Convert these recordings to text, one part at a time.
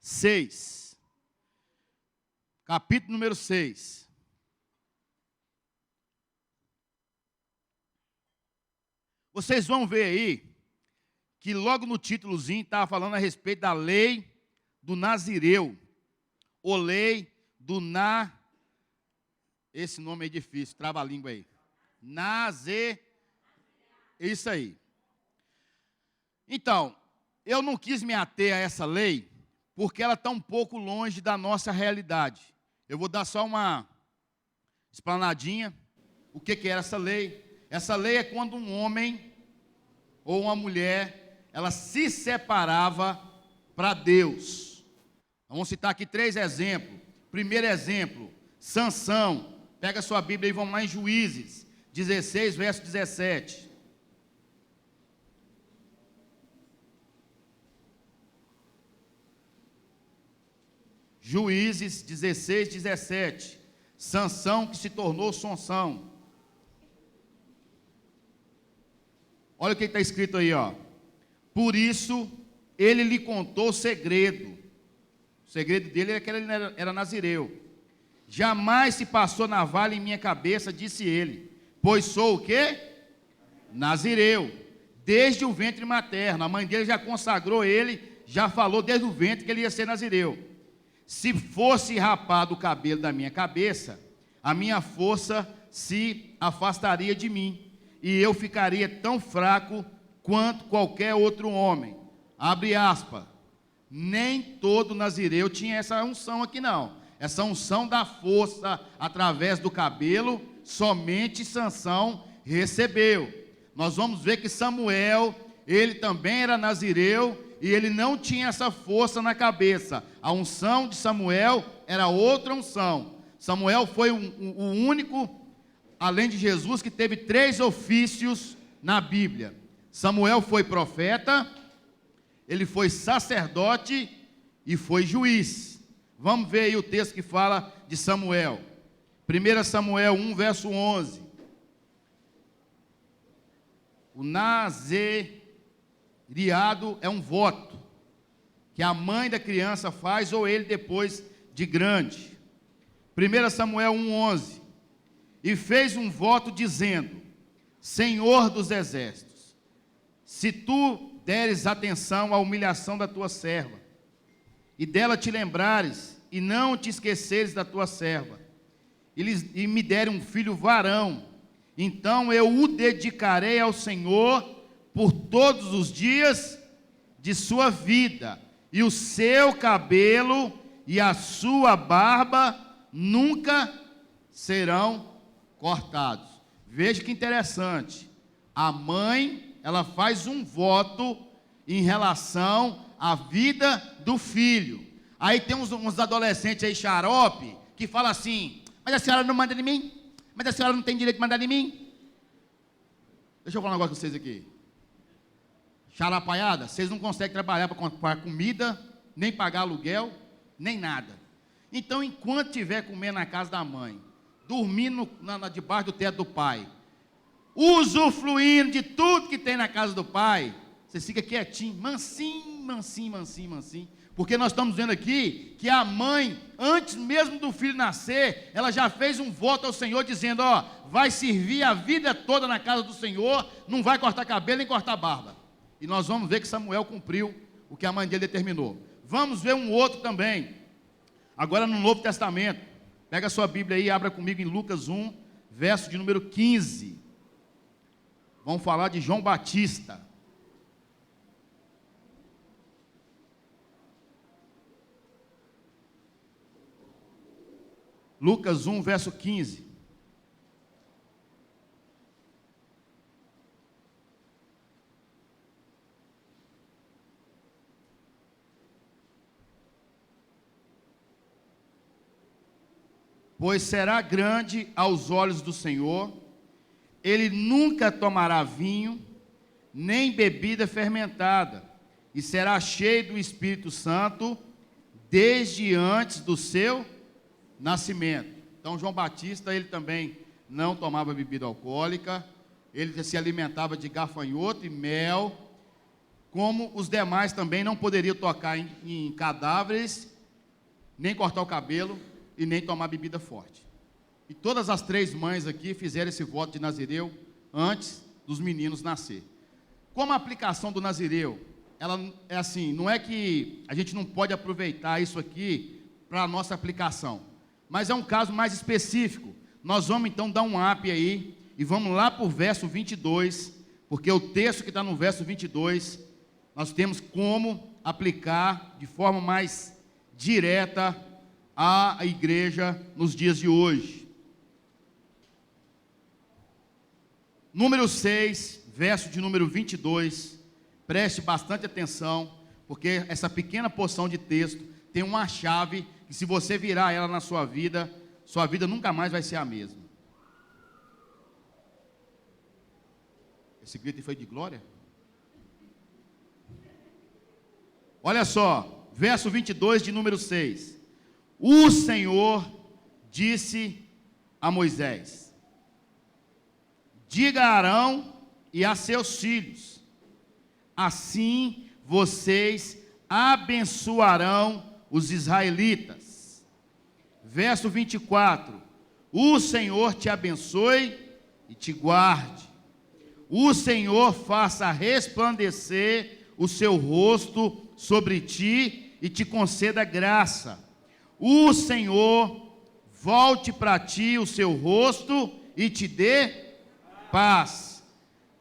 6. Capítulo número 6. Vocês vão ver aí que logo no títulozinho estava falando a respeito da lei do Nazireu, ou lei do esse nome é difícil, trava a língua aí. Isso aí. Então, eu não quis me ater a essa lei, porque ela está um pouco longe da nossa realidade. Eu vou dar só uma explanadinha. O que era essa lei? Essa lei é quando um homem ou uma mulher, ela se separava para Deus. Vamos citar aqui 3 exemplos. Primeiro exemplo, Sansão. Pega a sua Bíblia e vamos lá em Juízes 16, verso 17. Juízes 16, 17. Sansão que se tornou Sansão. Olha o que está escrito aí, ó. Por isso, ele lhe contou o segredo. O segredo dele era que ele era nazireu. Jamais se passou navalha em minha cabeça, disse ele, pois sou o quê? Nazireu, desde o ventre materno. A mãe dele já consagrou ele, já falou desde o ventre que ele ia ser nazireu. Se fosse rapado o cabelo da minha cabeça, a minha força se afastaria de mim, e eu ficaria tão fraco quanto qualquer outro homem. Abre aspas. Nem todo nazireu tinha essa unção aqui não. Essa unção da força através do cabelo, somente Sansão recebeu. Nós vamos ver que Samuel, ele também era nazireu, e ele não tinha essa força na cabeça. A unção de Samuel era outra unção. Samuel foi o único, além de Jesus, que teve 3 ofícios na Bíblia. Samuel foi profeta, ele foi sacerdote e foi juiz. Vamos ver aí o texto que fala de Samuel. 1 Samuel 1, verso 11. O naziriado é um voto que a mãe da criança faz ou ele depois de grande. 1 Samuel 1, 11. E fez um voto dizendo, Senhor dos exércitos, se tu deres atenção à humilhação da tua serva, e dela te lembrares, e não te esqueceres da tua serva, e me der um filho varão, então eu o dedicarei ao Senhor por todos os dias de sua vida, e o seu cabelo e a sua barba nunca serão cortados. Veja que interessante, a mãe, ela faz um voto em relação à vida do filho. Aí tem uns adolescentes aí xarope, que falam assim, mas a senhora não manda em mim? Mas a senhora não tem direito de mandar em mim? Deixa eu falar um negócio com vocês aqui. Xarapaiada, vocês não conseguem trabalhar para comprar comida, nem pagar aluguel, nem nada. Então, enquanto estiver comendo na casa da mãe, dormindo debaixo do teto do pai, usufruindo de tudo que tem na casa do pai, você fica quietinho, mansinho, mansinho, mansinho, mansinho. Porque nós estamos vendo aqui que a mãe, antes mesmo do filho nascer, ela já fez um voto ao Senhor, dizendo, ó, vai servir a vida toda na casa do Senhor, não vai cortar cabelo nem cortar barba. E nós vamos ver que Samuel cumpriu o que a mãe dele determinou. Vamos ver um outro também, agora no Novo Testamento. Pega a sua Bíblia aí e abra comigo em Lucas 1, verso de número 15. Vamos falar de João Batista. Lucas 1, verso 15. Pois será grande aos olhos do Senhor, ele nunca tomará vinho, nem bebida fermentada, e será cheio do Espírito Santo, desde antes do seu nascimento. Então João Batista, ele também não tomava bebida alcoólica, ele se alimentava de gafanhoto e mel, como os demais também não poderiam tocar em cadáveres, nem cortar o cabelo e nem tomar bebida forte. E todas as 3 mães aqui fizeram esse voto de Nazireu antes dos meninos nascer. Como a aplicação do Nazireu, ela é assim, não é que a gente não pode aproveitar isso aqui para a nossa aplicação, mas é um caso mais específico. Nós vamos então dar um up aí e vamos lá para o verso 22, porque o texto que está no verso 22, nós temos como aplicar de forma mais direta à igreja nos dias de hoje. Número 6, verso de número 22, preste bastante atenção, porque essa pequena porção de texto tem uma chave que, se você virar ela na sua vida nunca mais vai ser a mesma. Esse grito foi de glória? Olha só, verso 22 de número 6. O Senhor disse a Moisés: diga a Arão e a seus filhos, assim vocês abençoarão os israelitas. Verso 24: o Senhor te abençoe e te guarde. O Senhor faça resplandecer o seu rosto sobre ti e te conceda graça. O Senhor volte para ti o seu rosto e te dê paz.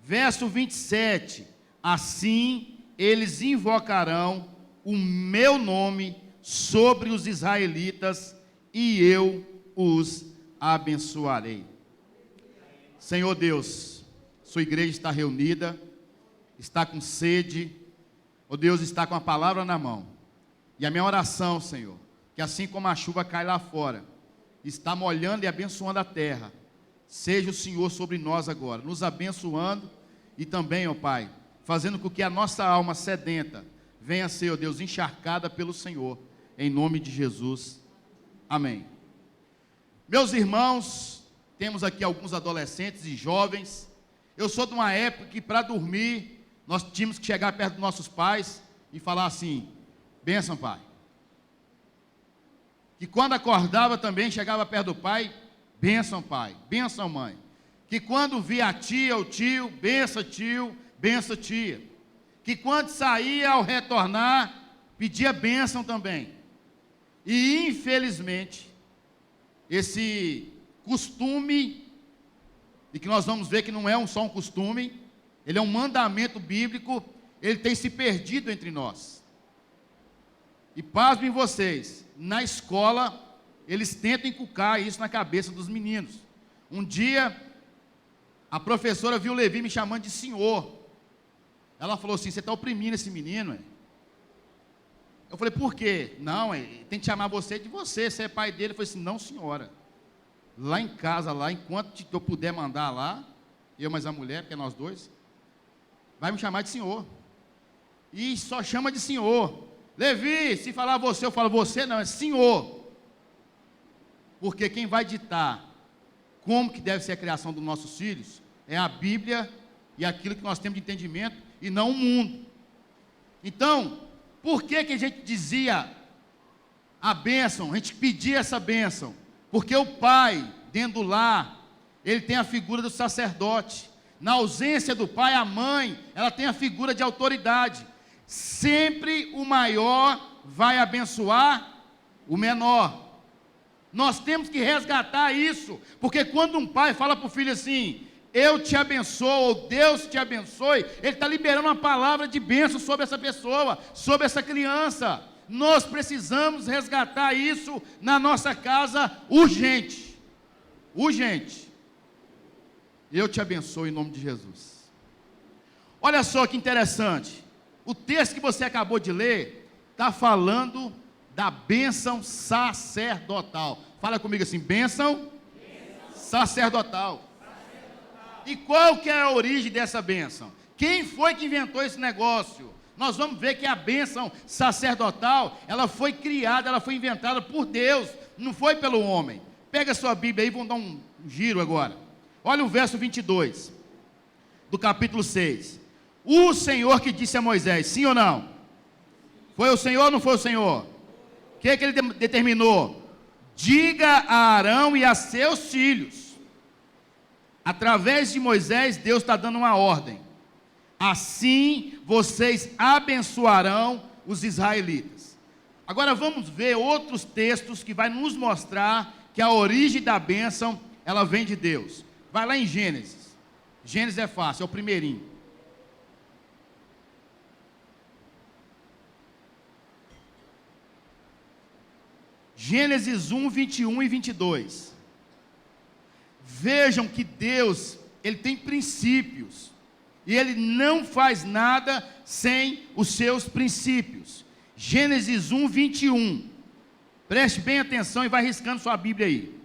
Verso 27: assim eles invocarão o meu nome sobre os israelitas e eu os abençoarei. Senhor Deus, sua igreja está reunida, está com sede, ó Deus, está com a palavra na mão. E a minha oração, Senhor, que assim como a chuva cai lá fora, está molhando e abençoando a terra, seja o Senhor sobre nós agora, nos abençoando e também, ó Pai, fazendo com que a nossa alma sedenta venha a ser, ó Deus, encharcada pelo Senhor, em nome de Jesus. Amém. Meus irmãos, temos aqui alguns adolescentes e jovens. Eu sou de uma época que, para dormir, nós tínhamos que chegar perto dos nossos pais e falar assim: bênção, pai. Que quando acordava também, chegava perto do pai: bênção, pai, bênção, mãe. Que quando via a tia ou tio: bênção, tio, bênção, tia. Que quando saía, ao retornar, pedia bênção também. E infelizmente, esse costume, e que nós vamos ver que não é só um costume, ele é um mandamento bíblico, ele tem se perdido entre nós. E pasmem vocês, na escola, eles tentam inculcar isso na cabeça dos meninos. Um dia, a professora viu o Levi me chamando de senhor. Ela falou assim: você está oprimindo esse menino, é? Eu falei: por quê? Não, tem que chamar você de você é pai dele. Eu falei assim: não, senhora. Lá em casa, lá, enquanto eu puder mandar lá, eu mais a mulher, porque é nós dois, vai me chamar de senhor. E só chama de senhor. Levi, se falar você, eu falo você, não, é senhor. Porque quem vai ditar como que deve ser a criação dos nossos filhos é a Bíblia e aquilo que nós temos de entendimento, e não o mundo. Então, por que a gente dizia a bênção, a gente pedia essa bênção? Porque o pai, dentro do lar, ele tem a figura do sacerdote. Na ausência do pai, a mãe, ela tem a figura de autoridade. Sempre o maior vai abençoar o menor. Nós temos que resgatar isso, porque quando um pai fala para o filho assim: eu te abençoo, ou Deus te abençoe, ele está liberando uma palavra de bênção sobre essa pessoa, sobre essa criança. Nós precisamos resgatar isso na nossa casa urgente. Urgente. Eu te abençoo em nome de Jesus. Olha só que interessante. O texto que você acabou de ler está falando da bênção sacerdotal. Fala comigo assim: bênção sacerdotal. E qual que é a origem dessa bênção? Quem foi que inventou esse negócio? Nós vamos ver que a bênção sacerdotal, ela foi criada, ela foi inventada por Deus, não foi pelo homem. Pega a sua Bíblia aí, vamos dar um giro agora. Olha o verso 22, do capítulo 6. O Senhor que disse a Moisés, sim ou não? Foi o Senhor ou não foi o Senhor? O que ele determinou? Diga a Arão e a seus filhos. Através de Moisés, Deus está dando uma ordem. Assim vocês abençoarão os israelitas. Agora vamos ver outros textos que vai nos mostrar que a origem da bênção, ela vem de Deus. Vai lá em Gênesis. Gênesis é fácil, é o primeirinho. Gênesis 1, 21 e 22. Vejam que Deus, Ele tem princípios. E Ele não faz nada sem os seus princípios. Gênesis 1, 21. Preste bem atenção e vai riscando sua Bíblia aí.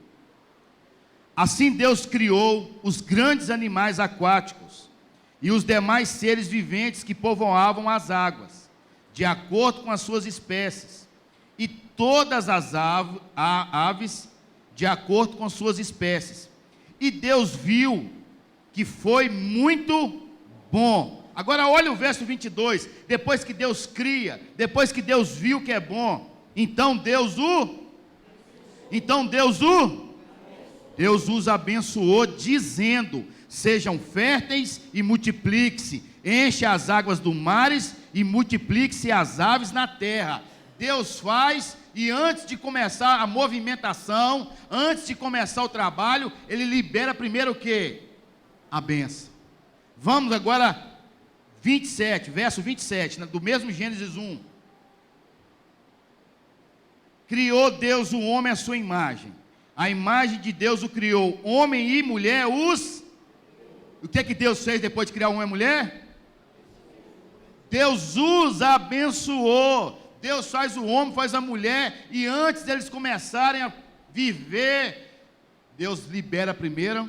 Assim Deus criou os grandes animais aquáticos e os demais seres viventes que povoavam as águas, de acordo com as suas espécies, e todas as aves, de acordo com suas espécies. E Deus viu que foi muito bom. Agora olha o verso 22, depois que Deus cria, depois que Deus viu que é bom, então Deus os abençoou, dizendo, sejam férteis e multipliquem-se, enche as águas do mares e multiplique-se as aves na terra. Deus faz, e antes de começar a movimentação, antes de começar o trabalho, Ele libera primeiro o quê? A bênção. Vamos agora, 27, verso 27, do mesmo Gênesis 1. Criou Deus o homem à sua imagem. A imagem de Deus o criou, homem e mulher os... O que Deus fez depois de criar homem e mulher? Deus os abençoou. Deus faz o homem, faz a mulher, e antes deles começarem a viver, Deus libera primeiro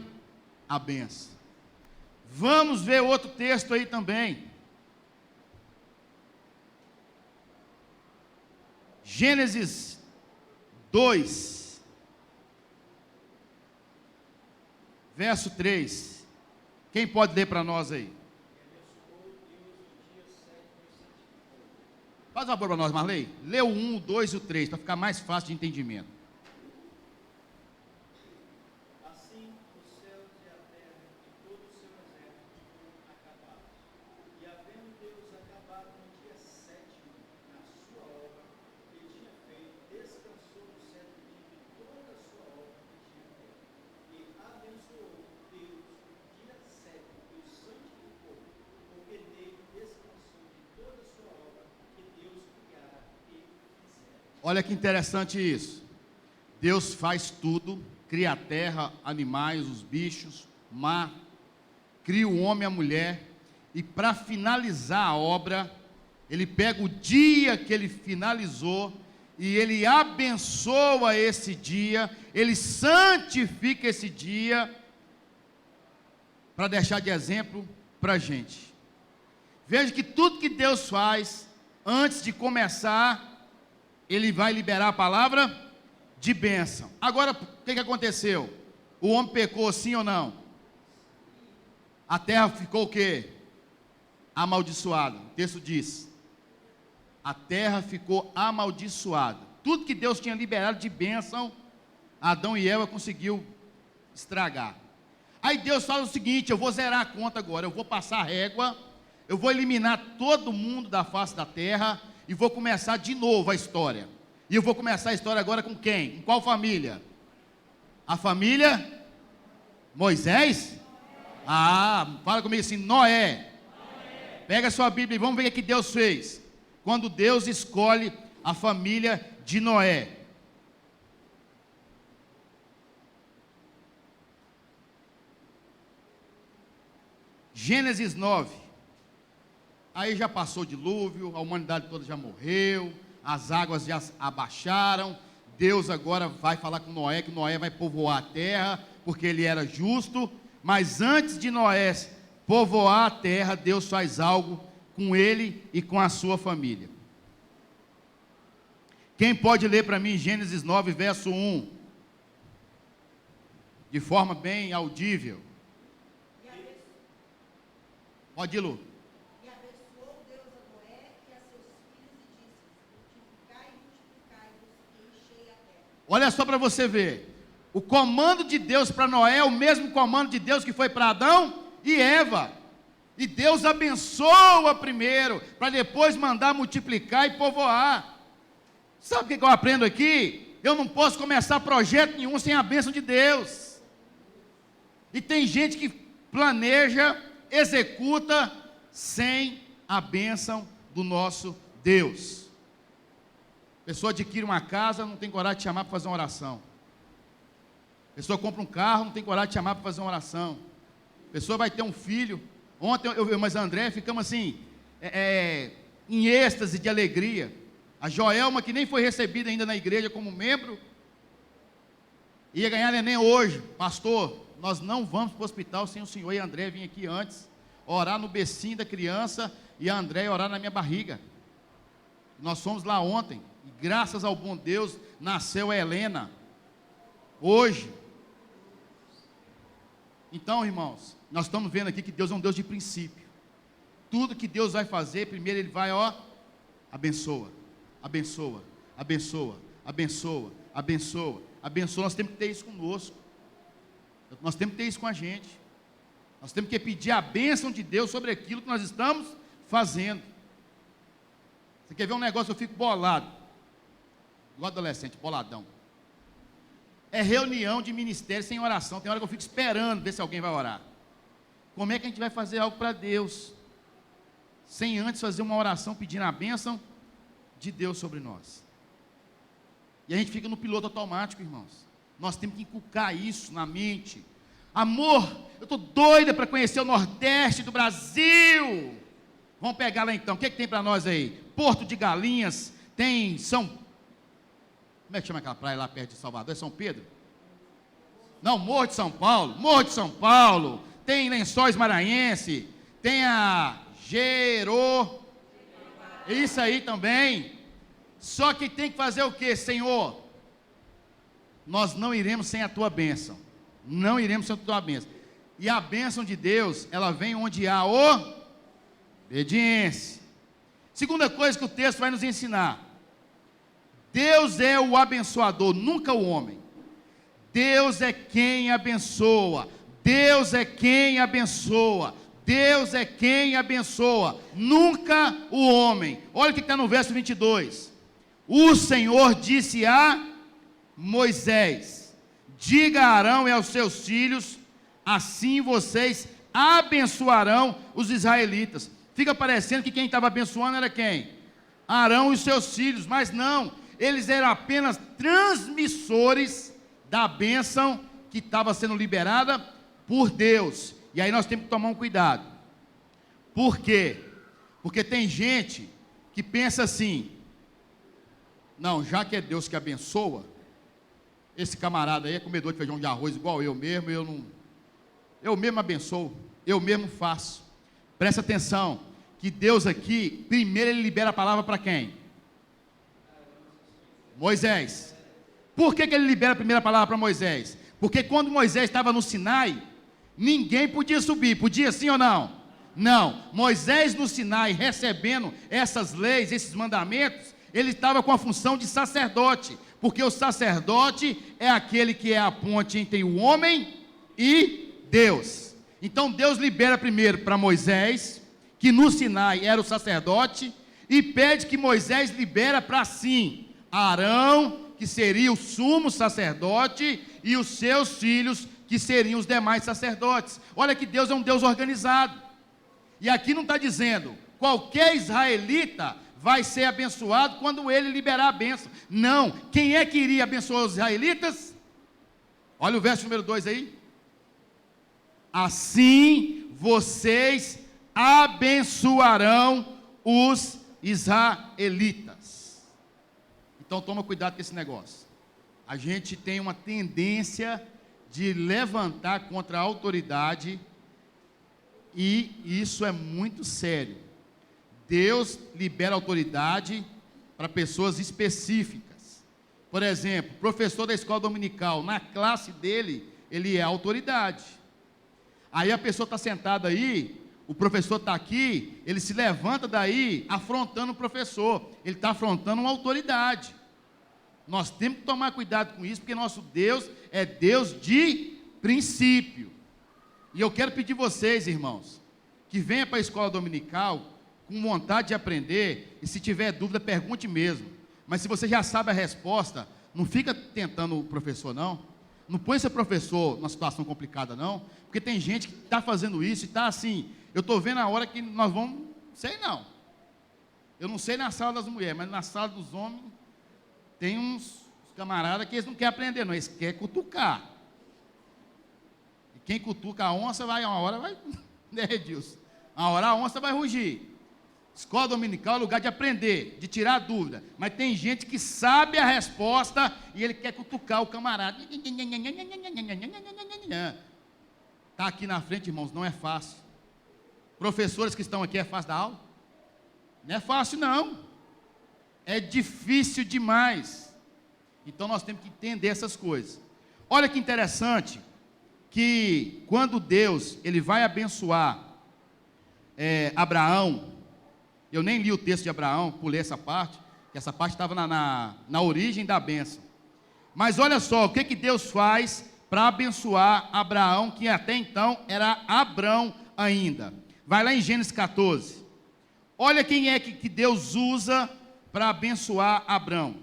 a bênção. Vamos ver outro texto aí também. Gênesis 2, verso 3. Quem pode ler para nós aí? Faz um favor para nós, Marley. Lê o 1, o 2 e o 3, para ficar mais fácil de entendimento. Assim os céus e a terra e todo o seu exército foram acabados. E havendo Deus acabado no dia 7º, na sua obra que tinha feito, descansou no 7º dia de toda a sua obra que tinha feito. E abençoou Deus o dia 7º e o santificou, porque nele descansou de toda a sua obra que Deus criara e fizera. Olha que interessante isso. Deus faz tudo, cria a terra, animais, os bichos, mar, cria o homem e a mulher, e para finalizar a obra, Ele pega o dia que Ele finalizou, e Ele abençoa esse dia, Ele santifica esse dia, para deixar de exemplo para a gente. Veja que tudo que Deus faz, antes de começar, Ele vai liberar a palavra de bênção. Agora, o que aconteceu? O homem pecou, sim ou não? A terra ficou o quê? Amaldiçoada. O texto diz: a terra ficou amaldiçoada. Tudo que Deus tinha liberado de bênção, Adão e Eva conseguiu estragar. Aí Deus fala o seguinte: eu vou zerar a conta agora, eu vou passar a régua, eu vou eliminar todo mundo da face da terra, e vou começar de novo a história. E eu vou começar a história agora com quem? Com qual família? A família Moisés? Ah, fala comigo assim, Noé. Pega a sua Bíblia e vamos ver o que Deus fez. Quando Deus escolhe a família de Noé. Gênesis 9. Aí já passou o dilúvio, a humanidade toda já morreu, as águas já abaixaram. Deus agora vai falar com Noé, que Noé vai povoar a terra, porque ele era justo. Mas antes de Noé povoar a terra, Deus faz algo com ele e com a sua família. Quem pode ler para mim Gênesis 9, verso 1? De forma bem audível. Pode ir, Lu. Olha só para você ver. O comando de Deus para Noé é o mesmo comando de Deus que foi para Adão e Eva. E Deus abençoa primeiro, para depois mandar multiplicar e povoar. Sabe o que eu aprendo aqui? Eu não posso começar projeto nenhum sem a bênção de Deus. E tem gente que planeja, executa, sem a bênção do nosso Deus. A pessoa adquire uma casa, não tem coragem de chamar para fazer uma oração. A pessoa compra um carro, não tem coragem de chamar para fazer uma oração. A pessoa vai ter um filho. Ontem eu e o André ficamos assim, em êxtase de alegria. A Joelma, que nem foi recebida ainda na igreja como membro, ia ganhar neném hoje. Pastor, nós não vamos para o hospital sem o senhor e a André vir aqui antes, orar no becinho da criança e a André orar na minha barriga. Nós fomos lá ontem, e graças ao bom Deus, nasceu a Helena, hoje. Então, irmãos, nós estamos vendo aqui que Deus é um Deus de princípio. Tudo que Deus vai fazer, primeiro Ele vai, abençoa, abençoa, abençoa, abençoa, abençoa, abençoa. Nós temos que ter isso conosco. Nós temos que ter isso com a gente. Nós temos que pedir a bênção de Deus sobre aquilo que nós estamos fazendo. Você quer ver um negócio, eu fico bolado. Igual adolescente, boladão. É reunião de ministério sem oração. Tem hora que eu fico esperando ver se alguém vai orar. Como é que a gente vai fazer algo para Deus, sem antes fazer uma oração pedindo a bênção de Deus sobre nós? E a gente fica no piloto automático, irmãos. Nós temos que inculcar isso na mente. Amor, eu estou doida para conhecer o Nordeste do Brasil. Vamos pegar lá então. O que tem para nós aí? Porto de Galinhas, tem Como é que chama aquela praia lá perto de Salvador? É São Pedro? Não, Morro de São Paulo. Morro de São Paulo. Tem Lençóis Maranhense, tem a isso aí também. Só que tem que fazer o que, Senhor? Nós não iremos sem a tua bênção. Não iremos sem a tua bênção. E a bênção de Deus, ela vem onde há obediência. Segunda coisa que o texto vai nos ensinar: Deus é o abençoador, nunca o homem. Deus é quem abençoa. Deus é quem abençoa. Deus é quem abençoa, nunca o homem. Olha o que está no verso 22. O Senhor disse a Moisés: diga a Arão e aos seus filhos, assim vocês abençoarão os israelitas. Fica parecendo que quem estava abençoando era quem? Arão e os seus filhos, mas não, eles eram apenas transmissores da bênção que estava sendo liberada por Deus. E aí nós temos que tomar um cuidado. Por quê? Porque tem gente que pensa assim: não, já que é Deus que abençoa, esse camarada aí é comedor de feijão de arroz igual eu mesmo, eu mesmo abençoo, eu mesmo faço. Presta atenção, que Deus aqui, primeiro Ele libera a palavra para quem? Moisés. Por que Ele libera a primeira palavra para Moisés? Porque quando Moisés estava no Sinai, ninguém podia subir, podia sim ou não? Não, Moisés no Sinai, recebendo essas leis, esses mandamentos, ele estava com a função de sacerdote, porque o sacerdote é aquele que é a ponte entre o homem e Deus. Então Deus libera primeiro para Moisés, que no Sinai era o sacerdote, e pede que Moisés libera para sim Arão, que seria o sumo sacerdote, e os seus filhos, que seriam os demais sacerdotes. Olha que Deus é um Deus organizado. E aqui não está dizendo qualquer israelita vai ser abençoado quando ele liberar a bênção. Não, quem é que iria abençoar os israelitas? Olha o verso número 2 aí. Assim vocês abençoarão os israelitas. Então toma cuidado com esse negócio. A gente tem uma tendência de levantar contra a autoridade, e isso é muito sério. Deus libera autoridade para pessoas específicas. Por exemplo, professor da escola dominical, na classe dele, ele é autoridade. Aí a pessoa está sentada aí, o professor está aqui, ele se levanta daí, afrontando o professor, ele está afrontando uma autoridade. Nós temos que tomar cuidado com isso, porque nosso Deus é Deus de princípio. E eu quero pedir vocês, irmãos, que venham para a escola dominical com vontade de aprender, e se tiver dúvida, pergunte mesmo. Mas se você já sabe a resposta, não fica tentando o professor, não. Não põe seu professor numa situação complicada, não. Porque tem gente que está fazendo isso e está assim. Eu estou vendo a hora que nós vamos... Sei não. Eu não sei na sala das mulheres, mas na sala dos homens tem uns camaradas que eles não querem aprender, não. Eles querem cutucar. E quem cutuca a onça, uma hora vai... Né, Edilson? Uma hora a onça vai rugir. Escola dominical é lugar de aprender, de tirar dúvida. Mas tem gente que sabe a resposta e ele quer cutucar o camarada. Está aqui na frente, irmãos, não é fácil. Professores que estão aqui, é fácil dar aula? Não é fácil, não. É difícil demais. Então nós temos que entender essas coisas. Olha que interessante, que quando Deus ele vai abençoar Abraão, eu nem li o texto de Abraão, pulei essa parte, que essa parte estava na origem da bênção. Mas olha só, o que Deus faz para abençoar Abraão, que até então era Abrão ainda. Vai lá em Gênesis 14. Olha quem é que Deus usa para abençoar Abrão.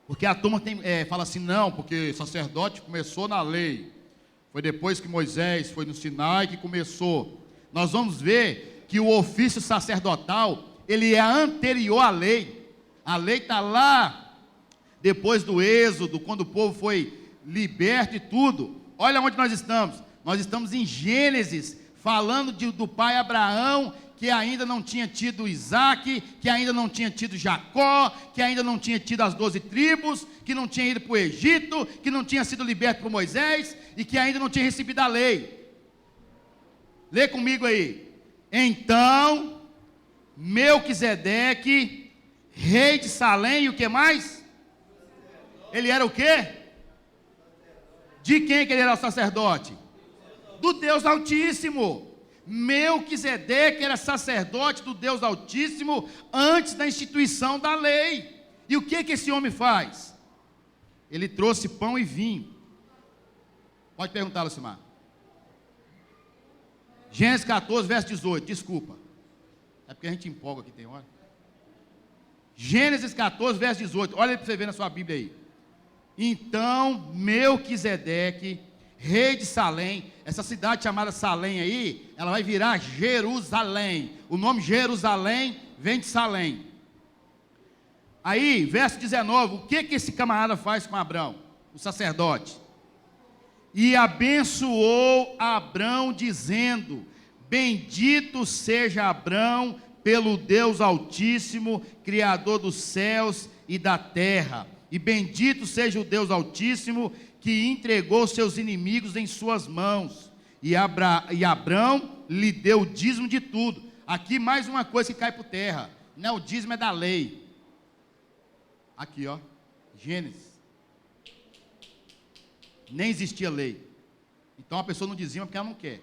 Porque a turma fala assim, não, porque sacerdote começou na lei. Foi depois que Moisés foi no Sinai que começou. Nós vamos ver que o ofício sacerdotal, ele é anterior à lei. A lei está lá, depois do êxodo, quando o povo foi liberto e tudo. Olha onde nós estamos. Nós estamos em Gênesis, falando do pai Abraão, que ainda não tinha tido Isaac, que ainda não tinha tido Jacó, que ainda não tinha tido as 12 tribos, que não tinha ido para o Egito, que não tinha sido liberto por Moisés, e que ainda não tinha recebido a lei. Lê comigo aí. Então, Melquisedeque, rei de Salém, e o que mais? Ele era o quê? De quem que ele era o sacerdote? Do Deus Altíssimo. Melquisedeque era sacerdote do Deus Altíssimo antes da instituição da lei. E o que esse homem faz? Ele trouxe pão e vinho. Pode perguntar, Lucimar. Gênesis 14, verso 18, desculpa. É porque a gente empolga aqui, tem hora. Gênesis 14, verso 18, olha para você ver na sua Bíblia aí. Então, Melquisedeque, rei de Salém, essa cidade chamada Salém aí, ela vai virar Jerusalém. O nome Jerusalém vem de Salém. Aí, verso 19, o que esse camarada faz com Abrão, o sacerdote? E abençoou Abrão, dizendo: bendito seja Abrão pelo Deus Altíssimo, Criador dos céus e da terra. E bendito seja o Deus Altíssimo, que entregou seus inimigos em suas mãos. E Abrão lhe deu o dízimo de tudo. Aqui mais uma coisa que cai por terra. Não, o dízimo é da lei. Aqui, ó, Gênesis. Nem existia lei. Então a pessoa não dizima porque ela não quer.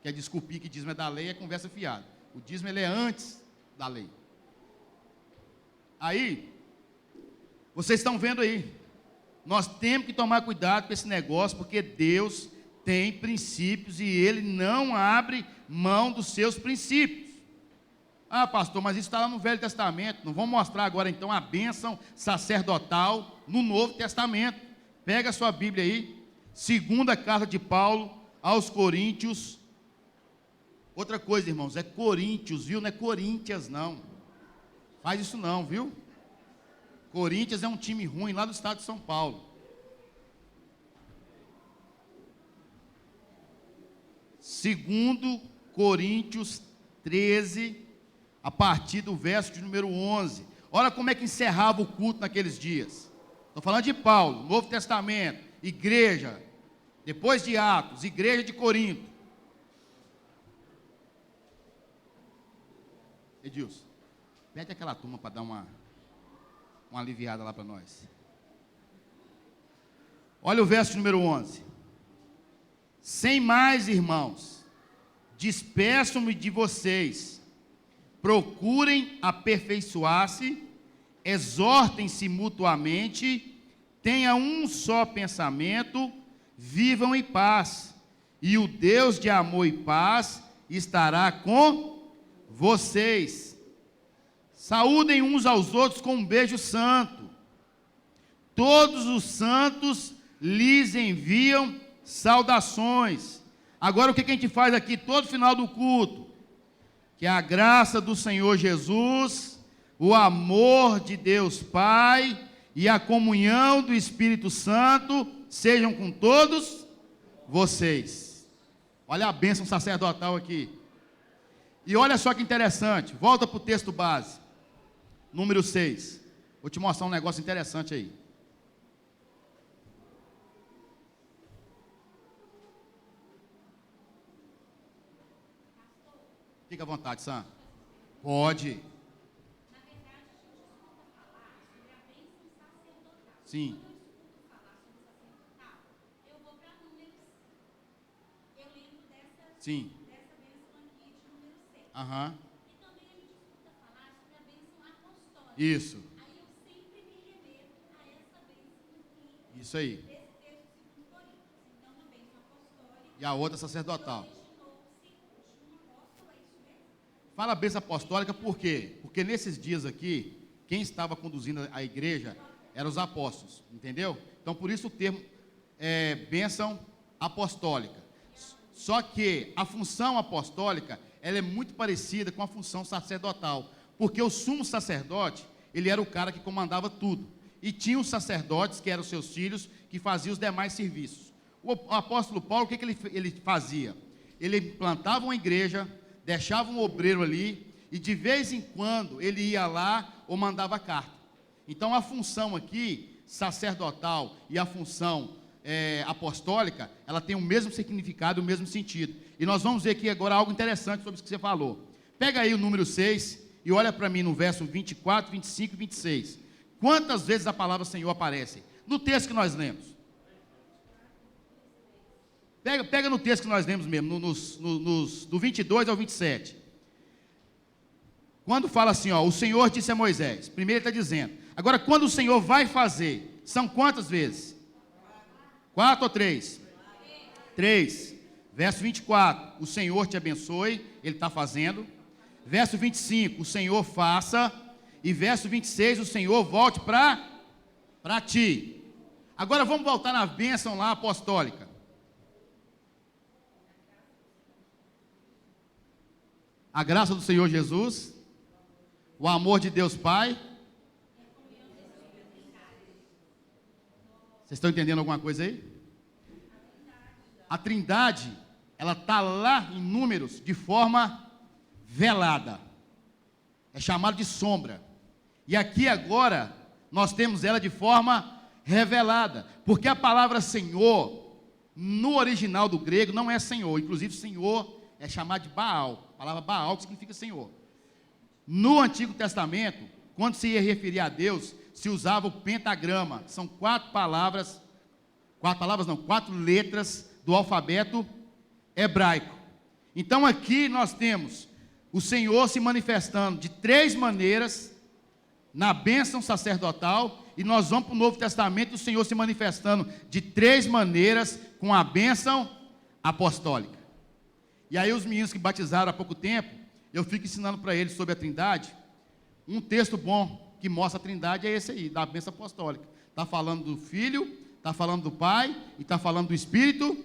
Quer desculpir que dízimo é da lei, é conversa fiada. O dízimo ele é antes da lei. Aí, vocês estão vendo aí. Nós temos que tomar cuidado com esse negócio, porque Deus tem princípios e Ele não abre mão dos seus princípios. Ah, pastor, mas isso está lá no Velho Testamento. Não vamos mostrar agora então a bênção sacerdotal no Novo Testamento. Pega a sua Bíblia aí, segunda carta de Paulo aos Coríntios. Outra coisa, irmãos, é Coríntios, viu? Não é Coríntias, não. Faz isso não, viu? Corinthians é um time ruim lá do estado de São Paulo. Segundo Coríntios 13, a partir do verso de número 11. Olha como é que encerrava o culto naqueles dias. Estou falando de Paulo, Novo Testamento, igreja, depois de Atos, igreja de Corinto. Edilson, pede aquela turma para dar uma aliviada lá para nós. Olha o verso número 11. Sem mais, irmãos, despeço-me de vocês, procurem aperfeiçoar-se, exortem-se mutuamente, tenham um só pensamento, vivam em paz, e o Deus de amor e paz estará com vocês. Saúdem uns aos outros com um beijo santo. Todos os santos lhes enviam saudações. Agora o que a gente faz aqui todo final do culto? Que a graça do Senhor Jesus, o amor de Deus Pai e a comunhão do Espírito Santo sejam com todos vocês. Olha a bênção sacerdotal aqui. E olha só que interessante, volta para o texto base, número 6. Vou te mostrar um negócio interessante aí. Fica à vontade, Sam. Pode. Na verdade, a gente escuta falar sobre a bênção sacerdotal. Sim. Quando eu escuto falar sobre sacerdotal, eu vou para Números. Eu lembro Sim. dessa bênção aqui de número 6. Aham. E também a gente escuta falar sobre a bênção apostólica. Isso. Aí eu sempre me remeto a essa bênção aqui, Isso aí. desse texto de 2 Coríntios. Então, a bênção apostólica E a outra sacerdotal. originou-se de um apóstolo, é isso mesmo? Fala bênção apostólica por quê? Porque nesses dias aqui, quem estava conduzindo a igreja eram os apóstolos, entendeu? Então por isso o termo é bênção apostólica. Só que a função apostólica, ela é muito parecida com a função sacerdotal, porque o sumo sacerdote, ele era o cara que comandava tudo, e tinha os sacerdotes, que eram seus filhos, que faziam os demais serviços. O apóstolo Paulo, o que ele fazia? Ele plantava uma igreja, deixava um obreiro ali, e de vez em quando ele ia lá ou mandava carta. Então a função aqui, sacerdotal, e a função apostólica, ela tem o mesmo significado, o mesmo sentido. E nós vamos ver aqui agora algo interessante sobre isso que você falou. Pega aí o número 6 e olha para mim no verso 24, 25 e 26. Quantas vezes a palavra Senhor aparece? No texto que nós lemos. Pega no texto que nós lemos mesmo, do 22 ao 27. Quando fala assim, ó, o Senhor disse a Moisés, primeiro ele está dizendo, agora quando o Senhor vai fazer, são quantas vezes? 4 ou 3? 3. Verso 24, o Senhor te abençoe, ele está fazendo. Verso 25, o Senhor faça. E verso 26, o Senhor volte para ti. Agora vamos voltar na bênção lá apostólica. A graça do Senhor Jesus, o amor de Deus Pai. Vocês estão entendendo alguma coisa aí? A Trindade, ela está lá em Números de forma velada. É chamado de sombra. E aqui agora, nós temos ela de forma revelada. Porque a palavra Senhor, no original do grego, não é Senhor. Inclusive, Senhor é chamado de Baal. A palavra Baal que significa Senhor. No Antigo Testamento, quando se ia referir a Deus, se usava o pentagrama. São 4 letras do alfabeto hebraico. Então aqui nós temos o Senhor se manifestando de 3 maneiras na bênção sacerdotal, e nós vamos para o Novo Testamento, o Senhor se manifestando de 3 maneiras com a bênção apostólica. E aí os meninos que batizaram há pouco tempo, eu fico ensinando para eles sobre a Trindade. Um texto bom que mostra a Trindade é esse aí, da bênção apostólica. Está falando do Filho, está falando do Pai e está falando do Espírito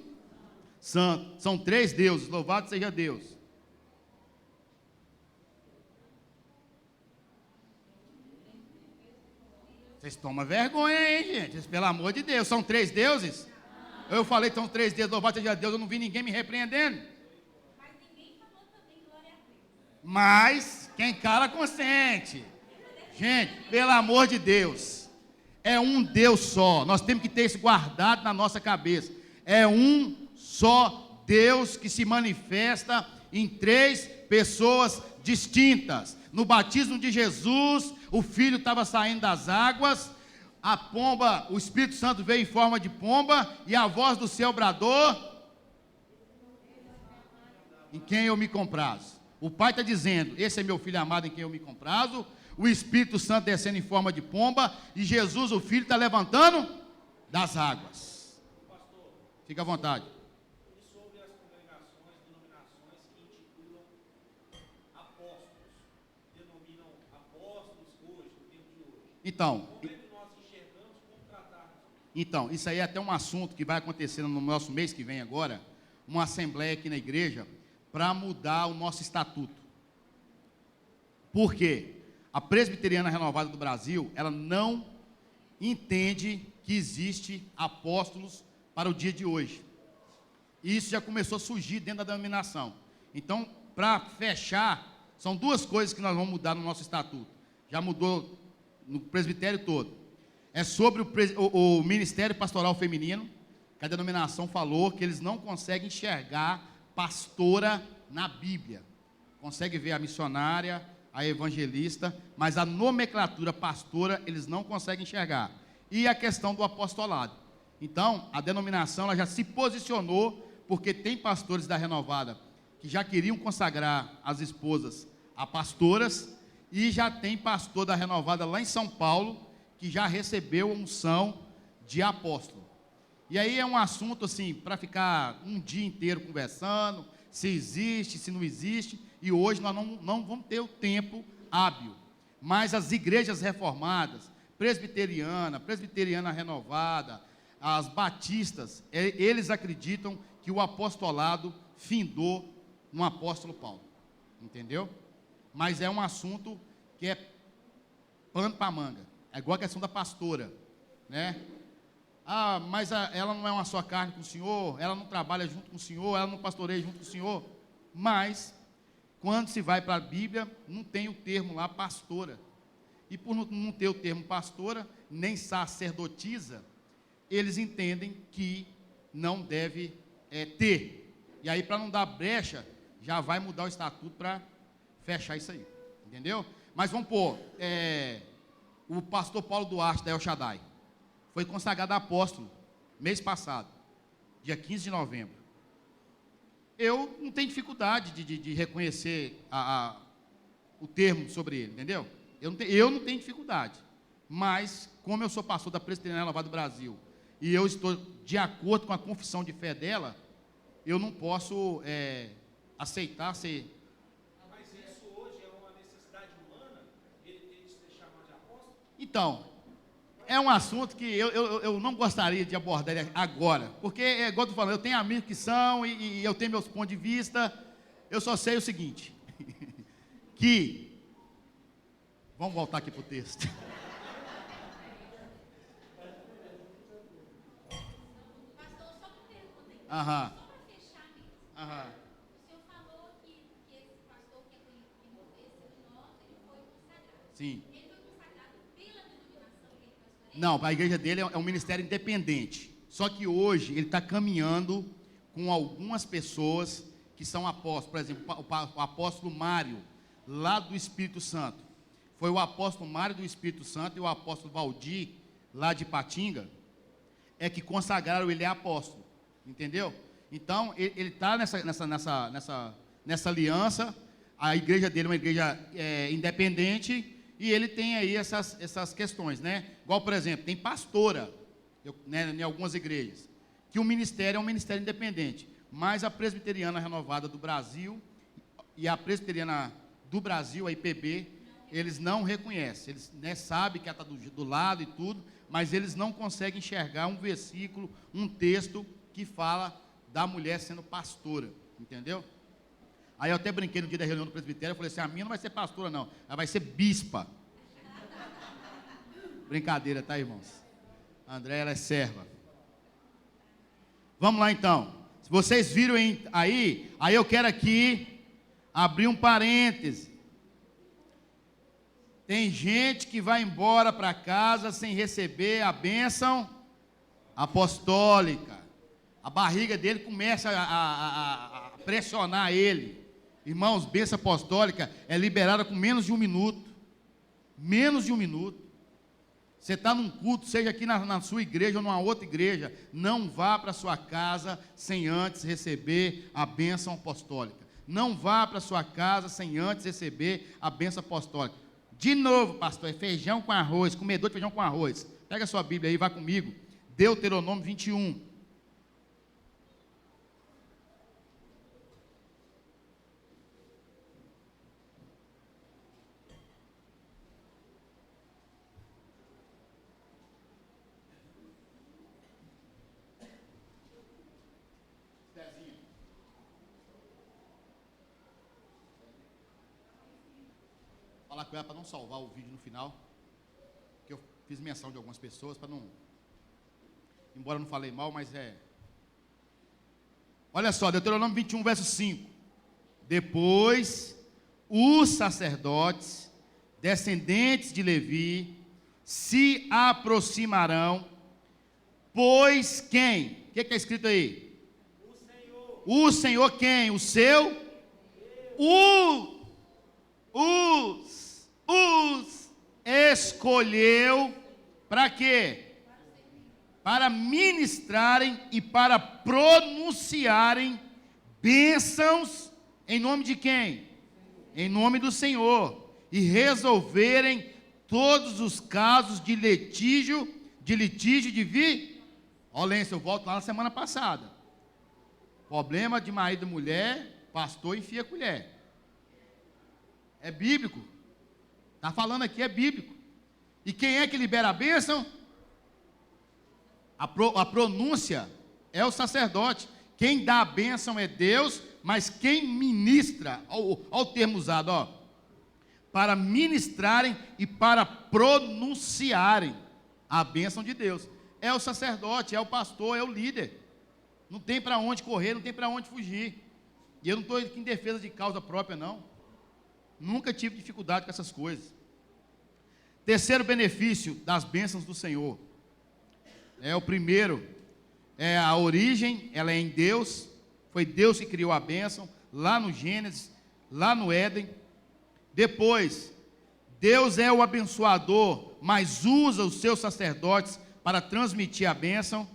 Santo. São 3 deuses, louvado seja Deus. Vocês tomam vergonha, hein, gente? Pelo amor de Deus, são 3 deuses? Eu falei que são 3 deuses, louvado seja Deus, eu não vi ninguém me repreendendo. Mas ninguém falou também glória a Deus. Mas quem cala consente. Gente, pelo amor de Deus, é um Deus só. Nós temos que ter isso guardado na nossa cabeça. É um só Deus que se manifesta em 3 pessoas distintas. No batismo de Jesus, o Filho estava saindo das águas, a pomba, o Espírito Santo veio em forma de pomba, e a voz do céu bradou: em quem eu me comprazo. O Pai está dizendo, esse é meu Filho amado em quem eu me comprazo, o Espírito Santo descendo em forma de pomba, e Jesus, o Filho, está levantando das águas. Pastor, Fica à vontade. e sobre as congregações, denominações que intitulam apóstolos, denominam apóstolos hoje, no tempo de hoje. Então, Como é que nós enxergamos como tratarmos? Então, isso aí é até um assunto que vai acontecer no nosso mês que vem agora, uma assembleia aqui na igreja, para mudar o nosso estatuto. Por quê? A Presbiteriana Renovada do Brasil, ela não entende que existe apóstolos para o dia de hoje. E isso já começou a surgir dentro da denominação. Então, para fechar, são duas coisas que nós vamos mudar no nosso estatuto. Já mudou no presbitério todo. É sobre o Ministério Pastoral Feminino, que a denominação falou que eles não conseguem enxergar pastora na Bíblia. Consegue ver a missionária, a evangelista, mas a nomenclatura pastora eles não conseguem enxergar. E a questão do apostolado. Então, a denominação ela já se posicionou, porque tem pastores da Renovada que já queriam consagrar as esposas a pastoras, e já tem pastor da Renovada lá em São Paulo, que já recebeu a unção de apóstolo. E aí é um assunto assim, para ficar um dia inteiro conversando, se existe, se não existe, e hoje nós não vamos ter o tempo hábil. Mas as igrejas reformadas, presbiteriana renovada, as batistas, eles acreditam que o apostolado findou no apóstolo Paulo. Entendeu? Mas é um assunto que é pano para manga. É igual a questão da pastora, né? Ah, mas ela não é uma só carne com o Senhor, ela não trabalha junto com o Senhor, ela não pastoreia junto com o Senhor. Mas, quando se vai para a Bíblia, não tem o termo lá pastora. E por não ter o termo pastora, nem sacerdotisa, eles entendem que não deve ter. E aí, para não dar brecha, já vai mudar o estatuto para fechar isso aí. Entendeu? Mas vamos pôr, o pastor Paulo Duarte da El Shaddai foi consagrado apóstolo mês passado, dia 15 de novembro. Eu não tenho dificuldade de reconhecer o termo sobre ele, entendeu? Eu não tenho dificuldade, mas como eu sou pastor da Presbiteriana Renovada do Brasil e eu estou de acordo com a confissão de fé dela, eu não posso aceitar ser. Mas isso hoje é uma necessidade humana, ele se chamar de apóstolo? Então, é um assunto que eu não gostaria de abordar agora, porque é igual eu estou falando, eu tenho amigos que são e eu tenho meus pontos de vista. Eu só sei o seguinte, que, vamos voltar aqui para o texto. Pastor, só uma pergunta aqui. Aham. Só para fechar mesmo. Aham. O senhor falou que esse pastor que conheceu de nós, ele foi consagrado. Sim. Ele foi consagrado pela denominação que ele pastoreia? Não, a igreja dele é um ministério independente. Só que hoje ele está caminhando com algumas pessoas que são apóstolos. Por exemplo, o apóstolo Mário, lá do Espírito Santo. Foi o apóstolo Mário do Espírito Santo e o apóstolo Valdir, lá de Patinga, é que consagraram ele a apóstolo. Entendeu? Então, ele está nessa aliança. A igreja dele é uma igreja independente. E ele tem aí essas questões, né? Igual, por exemplo, tem pastora, em algumas igrejas, que o ministério é um ministério independente, mas a Presbiteriana Renovada do Brasil e a Presbiteriana do Brasil, a IPB, eles não reconhecem, eles sabem que ela está do lado e tudo, mas eles não conseguem enxergar um versículo, um texto que fala da mulher sendo pastora, entendeu? Aí eu até brinquei no dia da reunião do presbitério, eu falei assim, a minha não vai ser pastora não, ela vai ser bispa. Brincadeira, tá, irmãos? A André, ela é serva. Vamos lá então. Se vocês viram aí eu quero aqui abrir um parêntese. Tem gente que vai embora para casa sem receber a bênção apostólica. A barriga dele começa a pressionar ele. Irmãos, bênção apostólica é liberada com menos de um minuto. Menos de um minuto. Você está num culto, seja aqui na sua igreja ou numa outra igreja, não vá para sua casa sem antes receber a bênção apostólica. não vá para sua casa sem antes receber a bênção apostólica. De novo, pastor, é feijão com arroz, comedor de feijão com arroz. Pega a sua Bíblia aí, vá comigo. Deuteronômio 21. Falar com ela para não salvar o vídeo no final, que eu fiz menção de algumas pessoas para não, embora eu não falei mal, mas olha só, Deuteronômio 21, verso 5. Depois os sacerdotes, descendentes de Levi, se aproximarão, pois quem? O que está escrito aí? O Senhor quem? O seu? Os escolheu para quê? Para ministrarem e para pronunciarem bênçãos em nome de quem? Em nome do Senhor, e resolverem todos os casos de litígio de violência. Eu volto lá na semana passada. Problema de marido e mulher, pastor enfia a colher. É bíblico. Está falando aqui, é bíblico. E quem é que libera a bênção? A pronúncia é o sacerdote. Quem dá a bênção é Deus, mas quem ministra, olha o termo usado, ó, para ministrarem e para pronunciarem a bênção de Deus. É o sacerdote, é o pastor, é o líder. Não tem para onde correr, não tem para onde fugir. E eu não estou aqui em defesa de causa própria, não. Nunca tive dificuldade com essas coisas. Terceiro benefício das bênçãos do Senhor. O primeiro, a origem, ela é em Deus. Foi Deus que criou a bênção, lá no Gênesis, lá no Éden. Depois, Deus é o abençoador, mas usa os seus sacerdotes para transmitir a bênção.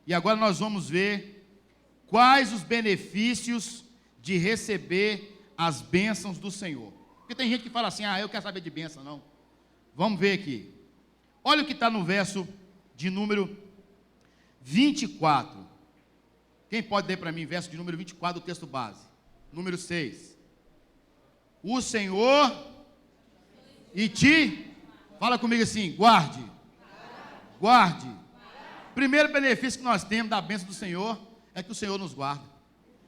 E agora nós vamos ver quais os benefícios de receber as bênçãos do Senhor. Porque tem gente que fala assim, eu quero saber de bênção, não. Vamos ver aqui. Olha o que está no verso de número 24. Quem pode ler para mim, verso de número 24 do texto base? Número 6. O Senhor fala comigo assim, guarde. Primeiro benefício que nós temos da bênção do Senhor é que o Senhor nos guarda.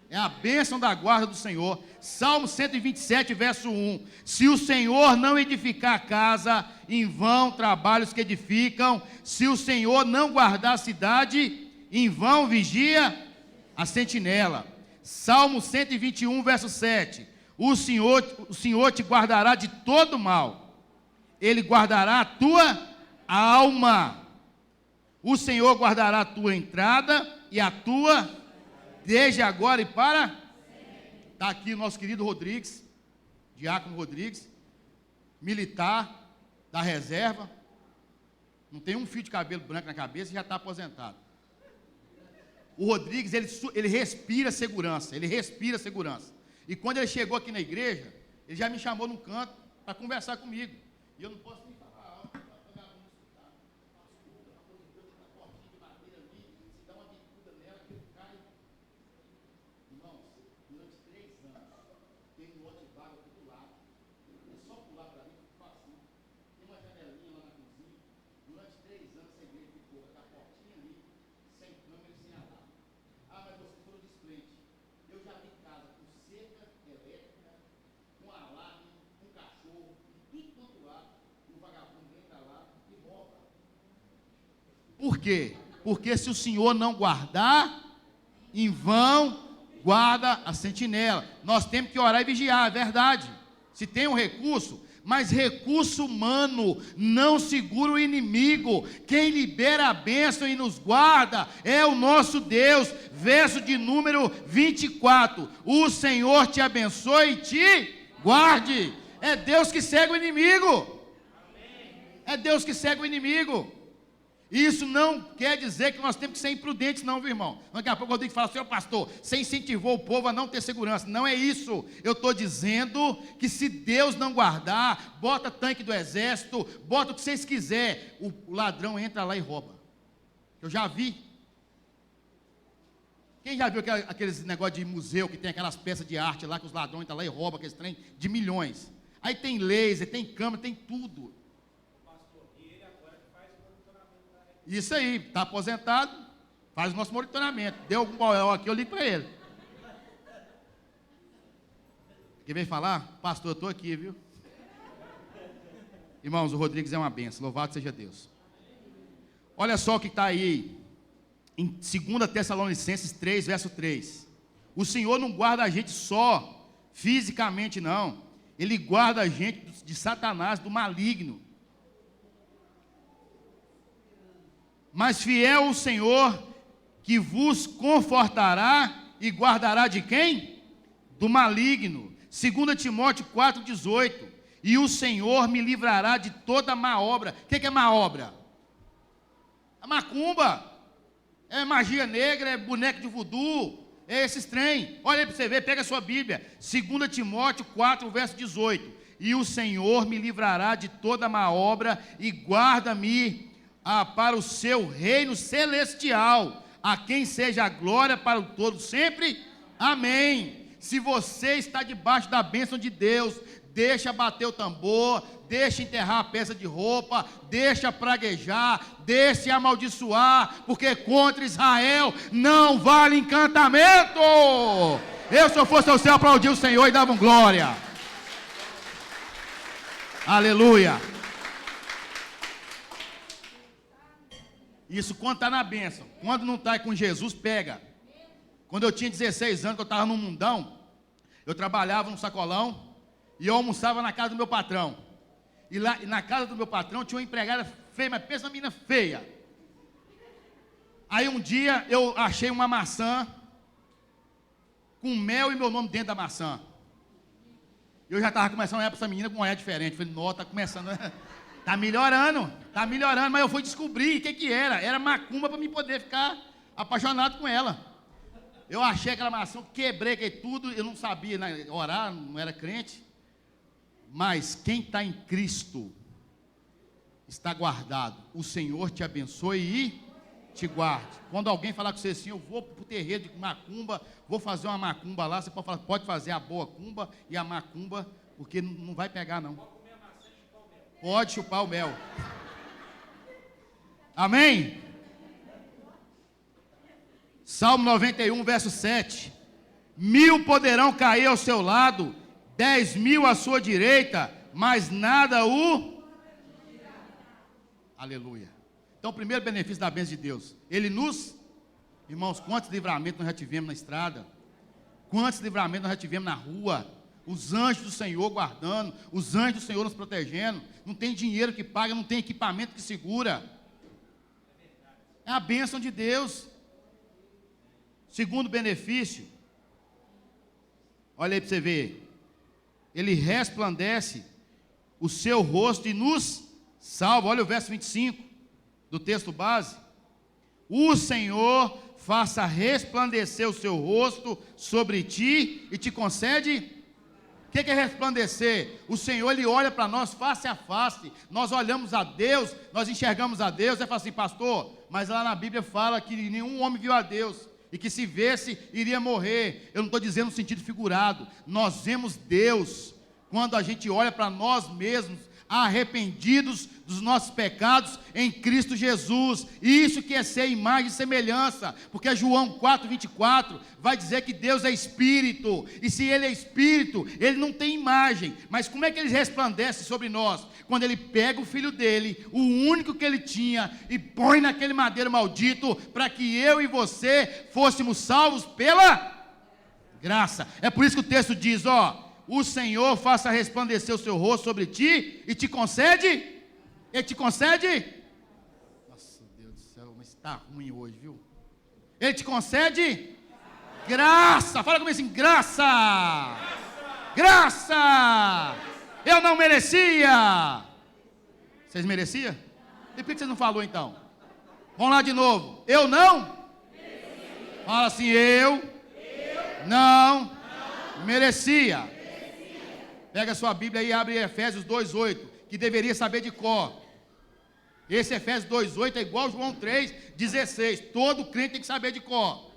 É a bênção da guarda do Senhor. Salmo 127, verso 1. Se o Senhor não edificar a casa, em vão trabalham os que edificam. Se o Senhor não guardar a cidade, em vão vigia a sentinela. Salmo 121, verso 7. O Senhor te guardará de todo mal. Ele guardará a tua alma. O Senhor guardará a tua entrada e a tua desde agora e para. Está aqui o nosso querido Rodrigues, Diácono Rodrigues, militar da reserva. Não tem um fio de cabelo branco na cabeça e já está aposentado. O Rodrigues, ele respira segurança, E quando ele chegou aqui na igreja, ele já me chamou num canto para conversar comigo. E eu não posso nem falar alto, para pegar a música, tá? Escuta, a coisa de Deus, a portinha de madeira ali, se dá uma bicuda nela, que ele cai. Irmãos, durante 3 anos, tem um lote vago aqui do lado. É só pular para ali que fica assim. Tem uma janelinha lá na cozinha. Durante 3 anos, essa igreja ficou com a portinha ali, sem câmera e sem alarme. Mas vocês foram descrentes. Eu já vi casa com cerca elétrica, com alarme, com cachorro, tudo quanto lado, o vagabundo entra lá e rouba. Por quê? Porque se o Senhor não guardar, em vão guarda a sentinela. Nós temos que orar e vigiar, é verdade. Se tem um recurso, mas recurso humano não segura o inimigo. Quem libera a bênção e nos guarda é o nosso Deus. Verso de número 24. O Senhor te abençoe e te guarde. É Deus que cega o inimigo. É Deus que cega o inimigo. Isso não quer dizer que nós temos que ser imprudentes, não, viu, irmão? Daqui a pouco eu tenho que falar, senhor pastor, você incentivou o povo a não ter segurança. Não é isso. Eu estou dizendo que se Deus não guardar, bota tanque do exército, bota o que vocês quiserem, o ladrão entra lá e rouba. Eu já vi. Quem já viu aqueles negócios de museu que tem aquelas peças de arte lá que os ladrões entram lá e roubam aqueles trem de milhões? Aí tem laser, tem câmera, tem tudo. Isso aí, está aposentado, faz o nosso monitoramento. Deu algum boiol aqui, eu ligo para ele. Quem vem falar? Pastor, eu estou aqui, viu? Irmãos, o Rodrigues é uma benção, louvado seja Deus. Olha só o que está aí, em 2 Tessalonicenses 3, verso 3. O Senhor não guarda a gente só fisicamente, não. Ele guarda a gente de Satanás, do maligno. Mas fiel o Senhor, que vos confortará e guardará de quem? Do maligno. 2 Timóteo 4,18. E o Senhor me livrará de toda má obra. O que é má obra? A macumba. É magia negra, é boneco de voodoo. É esses trem. Olha aí para você ver, pega a sua Bíblia. 2 Timóteo 4, verso 18. E o Senhor me livrará de toda má obra e guarda-me para o seu reino celestial, a quem seja a glória para o todo sempre, amém. Se você está debaixo da bênção de Deus, deixa bater o tambor, deixa enterrar a peça de roupa, deixa praguejar, deixa amaldiçoar, porque contra Israel não vale encantamento. Eu, se eu fosse ao céu, aplaudir o Senhor e dava glória. Aleluia. Isso quando está na bênção. Quando não está com Jesus, pega. Quando eu tinha 16 anos, que eu estava no mundão, eu trabalhava no sacolão e eu almoçava na casa do meu patrão. E lá na casa do meu patrão tinha uma empregada feia, mas pensa na menina feia. Aí um dia eu achei uma maçã com mel e meu nome dentro da maçã. Eu já estava começando a olhar para essa menina com um olhar diferente. Falei, não, está começando... Está melhorando, mas eu fui descobrir o que era. Era macumba para mim poder ficar apaixonado com ela. Eu achei aquela maçã, quebrei tudo, eu não sabia orar, não era crente. Mas quem está em Cristo está guardado. O Senhor te abençoe e te guarde. Quando alguém falar com você assim, eu vou para o terreiro de macumba, vou fazer uma macumba lá, você pode falar, pode fazer a boa cumba e a macumba, porque não vai pegar não. Pode chupar o mel. Amém? Salmo 91, verso 7. 1000 poderão cair ao seu lado, 10.000 à sua direita, mas nada o... Aleluia. Então, o primeiro benefício da bênção de Deus, Ele nos... Irmãos, quantos livramentos nós já tivemos na estrada? Quantos livramentos nós já tivemos na rua? Os anjos do Senhor guardando, os anjos do Senhor nos protegendo. Não tem dinheiro que paga, não tem equipamento que segura. É a bênção de Deus. Segundo benefício, olha aí para você ver. Ele resplandece o seu rosto e nos salva. Olha o verso 25 do texto base. O Senhor faça resplandecer o seu rosto sobre ti e te concede... O que é resplandecer? O Senhor, Ele olha para nós face a face, nós olhamos a Deus, nós enxergamos a Deus, e fala assim, pastor, mas lá na Bíblia fala que nenhum homem viu a Deus, e que se vesse, iria morrer. Eu não estou dizendo no sentido figurado, nós vemos Deus, quando a gente olha para nós mesmos, arrependidos dos nossos pecados em Cristo Jesus. Isso que é ser imagem e semelhança, porque João 4:24 vai dizer que Deus é Espírito, e se Ele é Espírito, Ele não tem imagem, mas como é que Ele resplandece sobre nós? Quando Ele pega o Filho dEle, o único que Ele tinha, e põe naquele madeiro maldito, para que eu e você fôssemos salvos pela graça. É por isso que o texto diz, o Senhor faça resplandecer o seu rosto sobre ti e te concede. Ele te concede. Nossa, Deus do céu, mas está ruim hoje, viu? Ele te concede graça. Fala comigo assim, graça. Graça. Eu não merecia. Vocês mereciam? E por que vocês não falou então? Vamos lá de novo. Eu não? Fala assim, eu não merecia. Pega a sua Bíblia e abre Efésios 2:8, que deveria saber de cor. Esse Efésios 2:8 é igual João 3:16. Todo crente tem que saber de cor.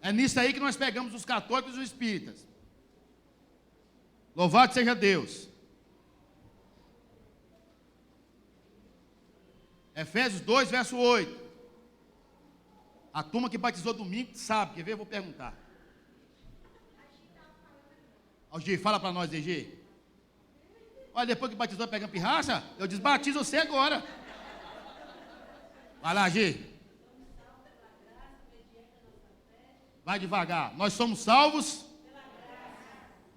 É nisso aí que nós pegamos os católicos e os espíritas. Louvado seja Deus. Efésios 2, verso 8. A turma que batizou domingo sabe, quer ver? Eu vou perguntar. Algi, fala para nós, DG. Olha, depois que batizou pegando pirraça, eu desbatizo você agora. Vai lá, G. Vai devagar. Nós somos salvos.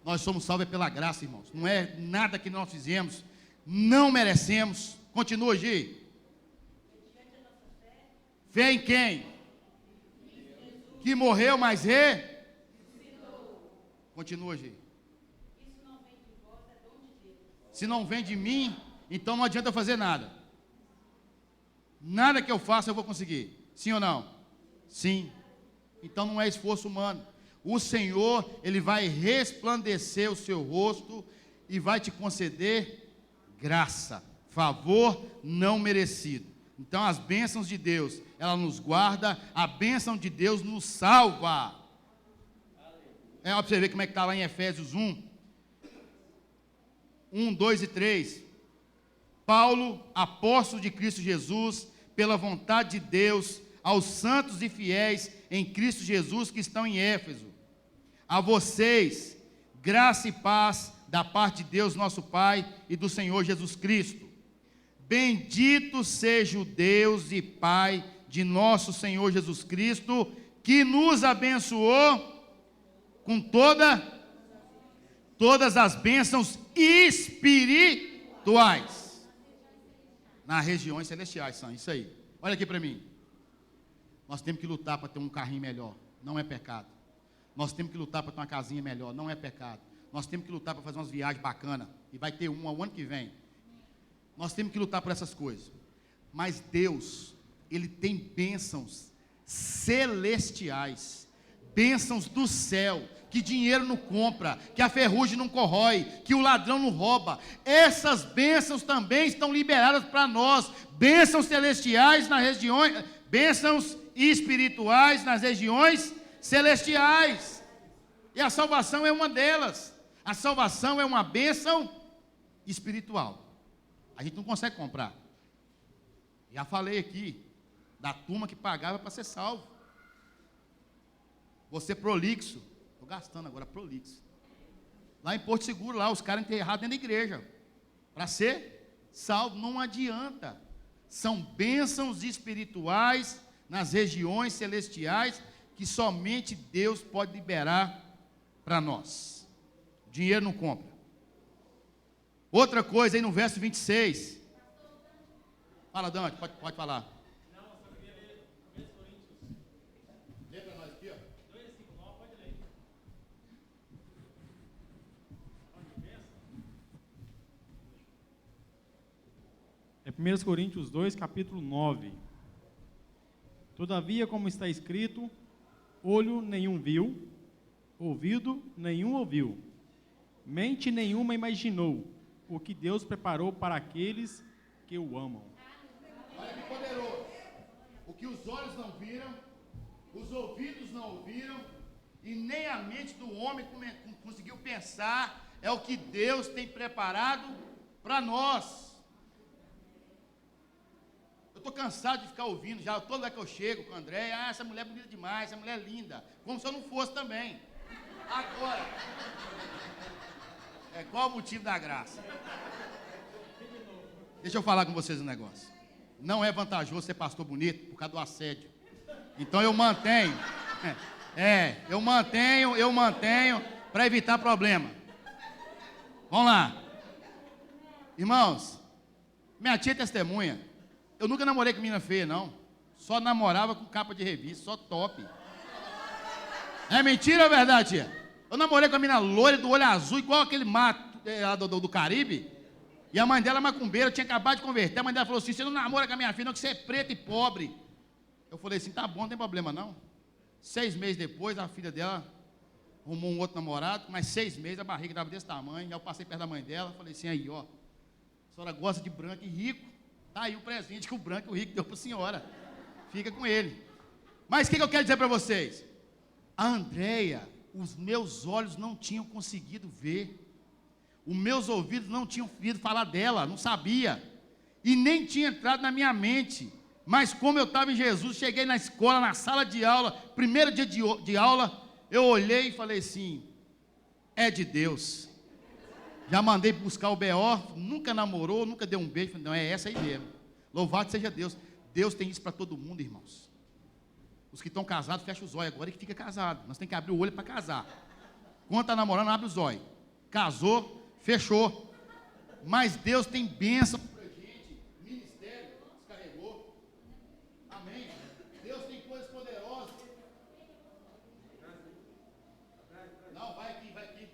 Nós somos salvos pela graça, irmãos. Não é nada que nós fizemos. Não merecemos. Continua, G. Fé em quem? Que morreu, mas Continua, G. Se não vem de mim, então não adianta fazer nada. Nada que eu faça eu vou conseguir. Sim ou não? Sim. Então não é esforço humano. O Senhor, Ele vai resplandecer o seu rosto e vai te conceder graça, favor não merecido. Então as bênçãos de Deus, ela nos guarda, a bênção de Deus nos salva. Para você ver como é que está lá em Efésios 1, 2 e 3. Paulo, apóstolo de Cristo Jesus, pela vontade de Deus, aos santos e fiéis em Cristo Jesus que estão em Éfeso. A vocês, graça e paz da parte de Deus nosso Pai e do Senhor Jesus Cristo. Bendito seja o Deus e Pai de nosso Senhor Jesus Cristo, que nos abençoou com todas as bênçãos espirituais nas regiões celestiais. São isso aí. Olha aqui para mim. Nós temos que lutar para ter um carrinho melhor, não é pecado. Nós temos que lutar para ter uma casinha melhor, não é pecado. Nós temos que lutar para fazer umas viagens bacanas, e vai ter uma o ano que vem. Nós temos que lutar por essas coisas. Mas Deus, Ele tem bênçãos celestiais, bênçãos do céu, que dinheiro não compra, que a ferrugem não corrói, que o ladrão não rouba. Essas bênçãos também estão liberadas para nós. Bênçãos celestiais nas regiões, bênçãos espirituais nas regiões celestiais. E a salvação é uma delas. A salvação é uma bênção espiritual. A gente não consegue comprar. Já falei aqui da turma que pagava para ser salvo. Você prolixo. Estou gastando agora prolixo. Lá em Porto Seguro, lá os caras enterrados dentro da igreja. Para ser salvo, não adianta. São bênçãos espirituais nas regiões celestiais que somente Deus pode liberar para nós. Dinheiro não compra. Outra coisa aí no verso 26. Fala, Dante, pode falar. Não, eu só queria ler 1 Coríntios. Lê para nós aqui, ó. 2:5-9, pode ler. É 1 Coríntios 2, capítulo 9. Todavia, como está escrito, olho nenhum viu, ouvido nenhum ouviu, mente nenhuma imaginou o que Deus preparou para aqueles que o amam. Olha que poderoso. O que os olhos não viram, os ouvidos não ouviram, e nem a mente do homem conseguiu pensar, é o que Deus tem preparado para nós. Eu estou cansado de ficar ouvindo, já toda vez que eu chego com o André, essa mulher é bonita demais, essa mulher é linda, como se eu não fosse também. Agora, qual o motivo da graça? Deixa eu falar com vocês um negócio. Não é vantajoso ser pastor bonito por causa do assédio. Então eu mantenho, eu mantenho para evitar problema. Vamos lá. Irmãos, minha tia é testemunha. Eu nunca namorei com menina feia, não. Só namorava com capa de revista, só top. É mentira ou é verdade, tia? Eu namorei com a menina loira do olho azul, igual aquele mato do Caribe. E a mãe dela, macumbeira, tinha acabado de converter. A mãe dela falou assim: você não namora com a minha filha, não, que você é preto e pobre. Eu falei assim: tá bom, não tem problema não. 6 meses depois, a filha dela arrumou um outro namorado, mas 6 meses, a barriga estava desse tamanho. Aí eu passei perto da mãe dela, falei assim: aí ó, a senhora gosta de branco e rico, tá aí o presente que o branco e o rico deu para a senhora. Fica com ele. Mas o que eu quero dizer para vocês? A Andréia, os meus olhos não tinham conseguido ver. Os meus ouvidos não tinham ouvido falar dela, não sabia. E nem tinha entrado na minha mente. Mas como eu estava em Jesus, cheguei na escola, na sala de aula, primeiro dia de aula, eu olhei e falei assim: é de Deus. Já mandei buscar o B.O., nunca namorou, nunca deu um beijo. Falei: não, é essa aí mesmo. Louvado seja Deus. Deus tem isso para todo mundo, irmãos. Os que estão casados, fecham os olhos. Agora é que fica casado. Nós temos que abrir o olho para casar. Quando está namorando, abre os olhos. Casou, fechou. Mas Deus tem bênção para a gente. Ministério, descarregou. Amém. Deus tem coisas poderosas. Não, vai aqui, vai aqui.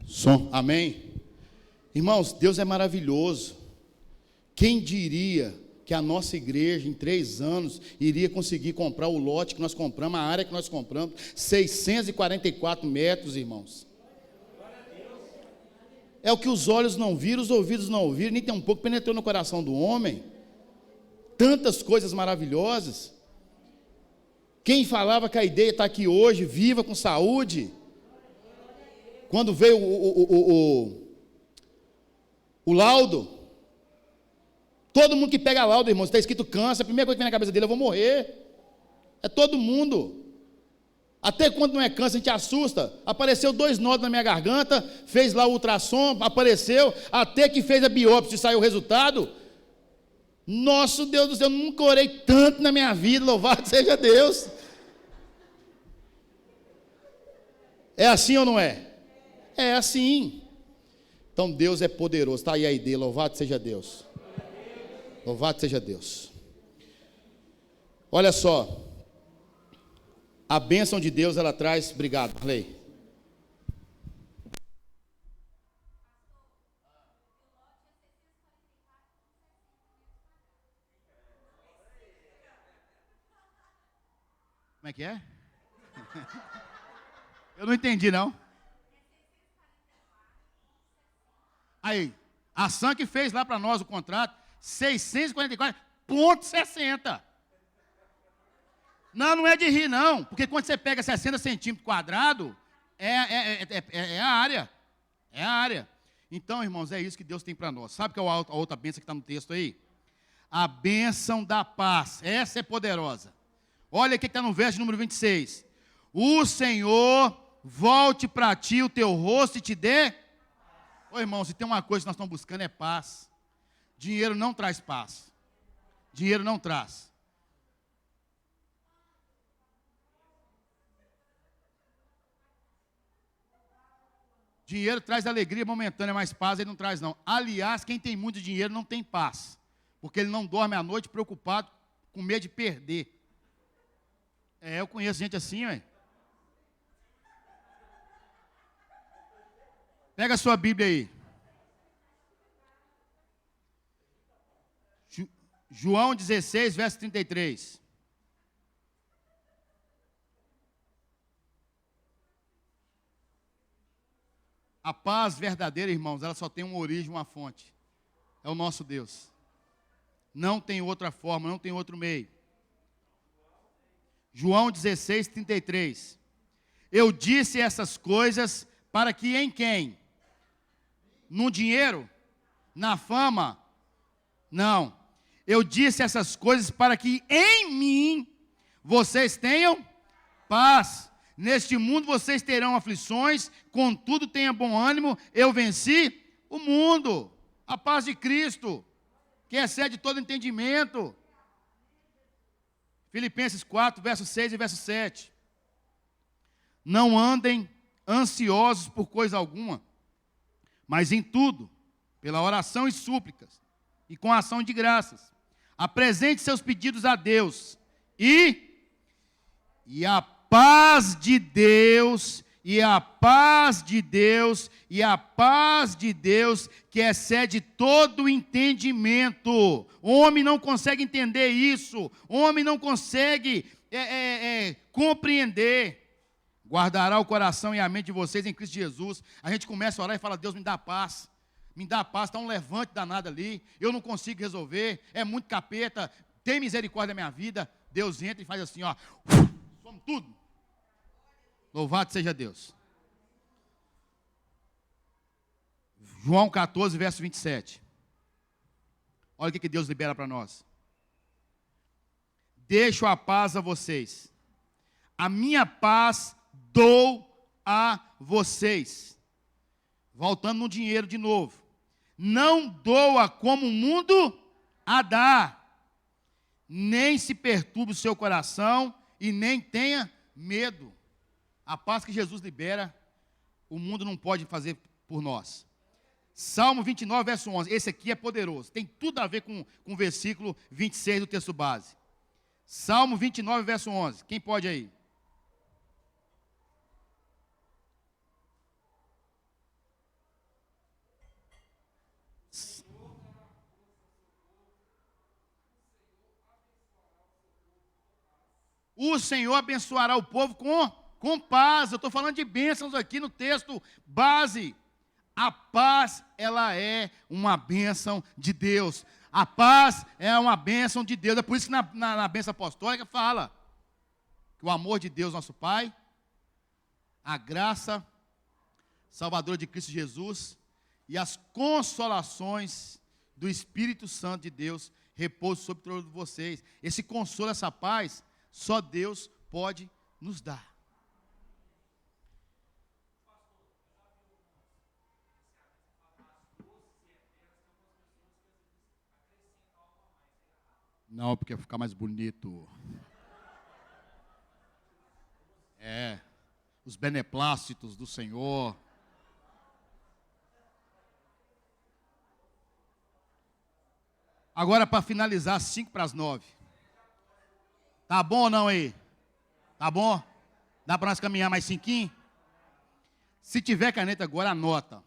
Som, amém. Irmãos, Deus é maravilhoso. Quem diria que a nossa igreja, em 3 anos, iria conseguir comprar o lote que nós compramos, a área que nós compramos, 644 metros, irmãos. É o que os olhos não viram, os ouvidos não ouviram, nem tem um pouco penetrou no coração do homem. Tantas coisas maravilhosas. Quem falava que a ideia está aqui hoje, viva com saúde. Quando veio o laudo, todo mundo que pega laudo, irmão, está escrito câncer, a primeira coisa que vem na cabeça dele: eu vou morrer. É todo mundo. Até quando não é câncer, a gente assusta. Apareceu 2 nódulos na minha garganta, fez lá o ultrassom, apareceu, até que fez a biópsia e saiu o resultado. Nosso Deus do céu, eu nunca orei tanto na minha vida, louvado seja Deus. É assim ou não é? É assim. Então Deus é poderoso. Está aí a ideia, louvado seja Deus. Louvado seja Deus. Olha só. A bênção de Deus, ela traz... Obrigado, Arley. Como é que é? Eu não entendi, não. Aí, a Sam que fez lá para nós o contrato, 644,60. Não é de rir, não. Porque quando você pega 60 centímetros quadrados, é a área. É a área. Então, irmãos, é isso que Deus tem para nós. Sabe qual é a outra bênção que está no texto aí? A bênção da paz. Essa é poderosa. Olha o que está no verso número 26. O Senhor volte para ti o teu rosto e te dê... Ô, irmão, se tem uma coisa que nós estamos buscando é paz. Dinheiro não traz paz. Dinheiro não traz. Dinheiro traz alegria momentânea, mas paz ele não traz, não. Aliás, quem tem muito dinheiro não tem paz. Porque ele não dorme à noite preocupado, com medo de perder. Eu conheço gente assim, ué. Pega a sua Bíblia aí. João 16, verso 33. A paz verdadeira, irmãos, ela só tem uma origem, uma fonte. É o nosso Deus. Não tem outra forma, não tem outro meio. João 16, 33. Eu disse essas coisas para que em quem? No dinheiro? Na fama? Não. Eu disse essas coisas para que em mim vocês tenham paz. Neste mundo vocês terão aflições, contudo tenha bom ânimo, eu venci o mundo. A paz de Cristo, que excede todo entendimento. Filipenses 4, verso 6 e verso 7. Não andem ansiosos por coisa alguma, mas em tudo, pela oração e súplicas, e com ação de graças, apresente seus pedidos a Deus, e a paz de Deus, e a paz de Deus, que excede todo entendimento. Homem não consegue entender isso, homem não consegue compreender. Guardará o coração e a mente de vocês em Cristo Jesus. A gente começa a orar e fala: Deus, me dá paz, está um levante danado ali, eu não consigo resolver, é muito capeta, tem misericórdia da minha vida. Deus entra e faz assim, ó, somos tudo. Louvado seja Deus. João 14, verso 27. Olha o que Deus libera para nós. Deixo a paz a vocês, a minha paz dou a vocês. Voltando no dinheiro de novo. Não doa como o mundo a dá. Nem se perturbe o seu coração e nem tenha medo. A paz que Jesus libera, o mundo não pode fazer por nós. Salmo 29, verso 11. Esse aqui é poderoso. Tem tudo a ver com o versículo 26 do texto base. Salmo 29, verso 11. Quem pode aí? O Senhor abençoará o povo com paz. Eu estou falando de bênçãos aqui no texto base. A paz, ela é uma bênção de Deus. A paz é uma bênção de Deus. É por isso que na bênção apostólica fala que o amor de Deus, nosso Pai, a graça salvadora de Cristo Jesus e as consolações do Espírito Santo de Deus repousam sobre todos vocês. Esse consolo, essa paz, só Deus pode nos dar. Não, porque ficar mais bonito. Os beneplácitos do Senhor. Agora, para finalizar, 8:55. Tá bom ou não aí? Tá bom? Dá para nós caminhar mais 5? Se tiver caneta agora, anota.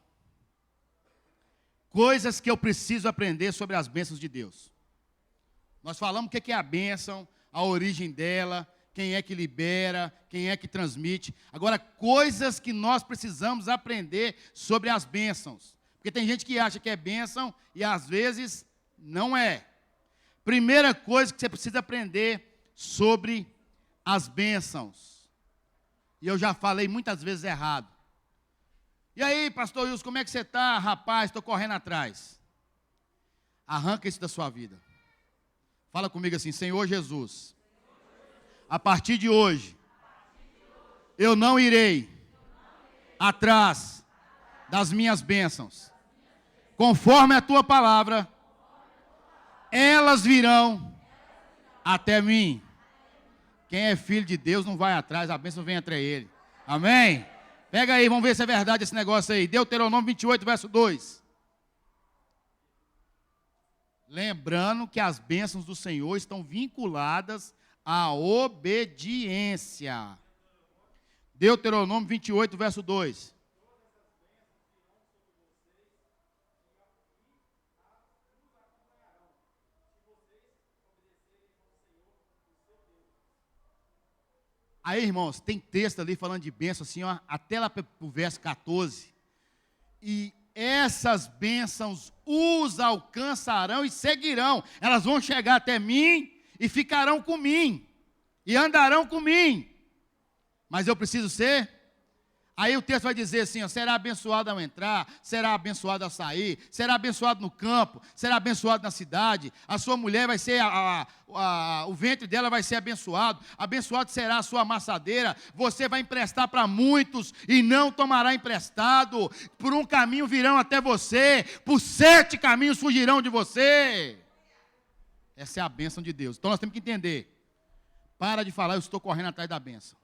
Coisas que eu preciso aprender sobre as bênçãos de Deus. Nós falamos o que é a bênção, a origem dela, quem é que libera, quem é que transmite. Agora, coisas que nós precisamos aprender sobre as bênçãos. Porque tem gente que acha que é bênção e às vezes não é. Primeira coisa que você precisa aprender sobre as bênçãos. E eu já falei muitas vezes errado. E aí, pastor Wilson, como é que você está? Rapaz, estou correndo atrás. Arranca isso da sua vida. Fala comigo assim: Senhor Jesus, a partir de hoje, eu não irei atrás das minhas bênçãos. Conforme a tua palavra, elas virão até mim. Quem é filho de Deus não vai atrás, a bênção vem até ele. Amém? Pega aí, vamos ver se é verdade esse negócio aí. Deuteronômio 28, verso 2. Lembrando que as bênçãos do Senhor estão vinculadas à obediência. Deuteronômio 28, verso 2. Aí, irmãos, tem texto ali falando de bênção, assim, ó, até lá para o verso 14. E essas bênçãos os alcançarão e seguirão. Elas vão chegar até mim e ficarão comigo. E andarão comigo. Mas eu preciso ser. Aí o texto vai dizer assim, ó, será abençoado ao entrar, será abençoado ao sair, será abençoado no campo, será abençoado na cidade, a sua mulher vai ser, o ventre dela vai ser abençoado, abençoado será a sua amassadeira, você vai emprestar para muitos e não tomará emprestado, por um caminho virão até você, por 7 caminhos fugirão de você. Essa é a bênção de Deus. Então nós temos que entender, para de falar, eu estou correndo atrás da bênção.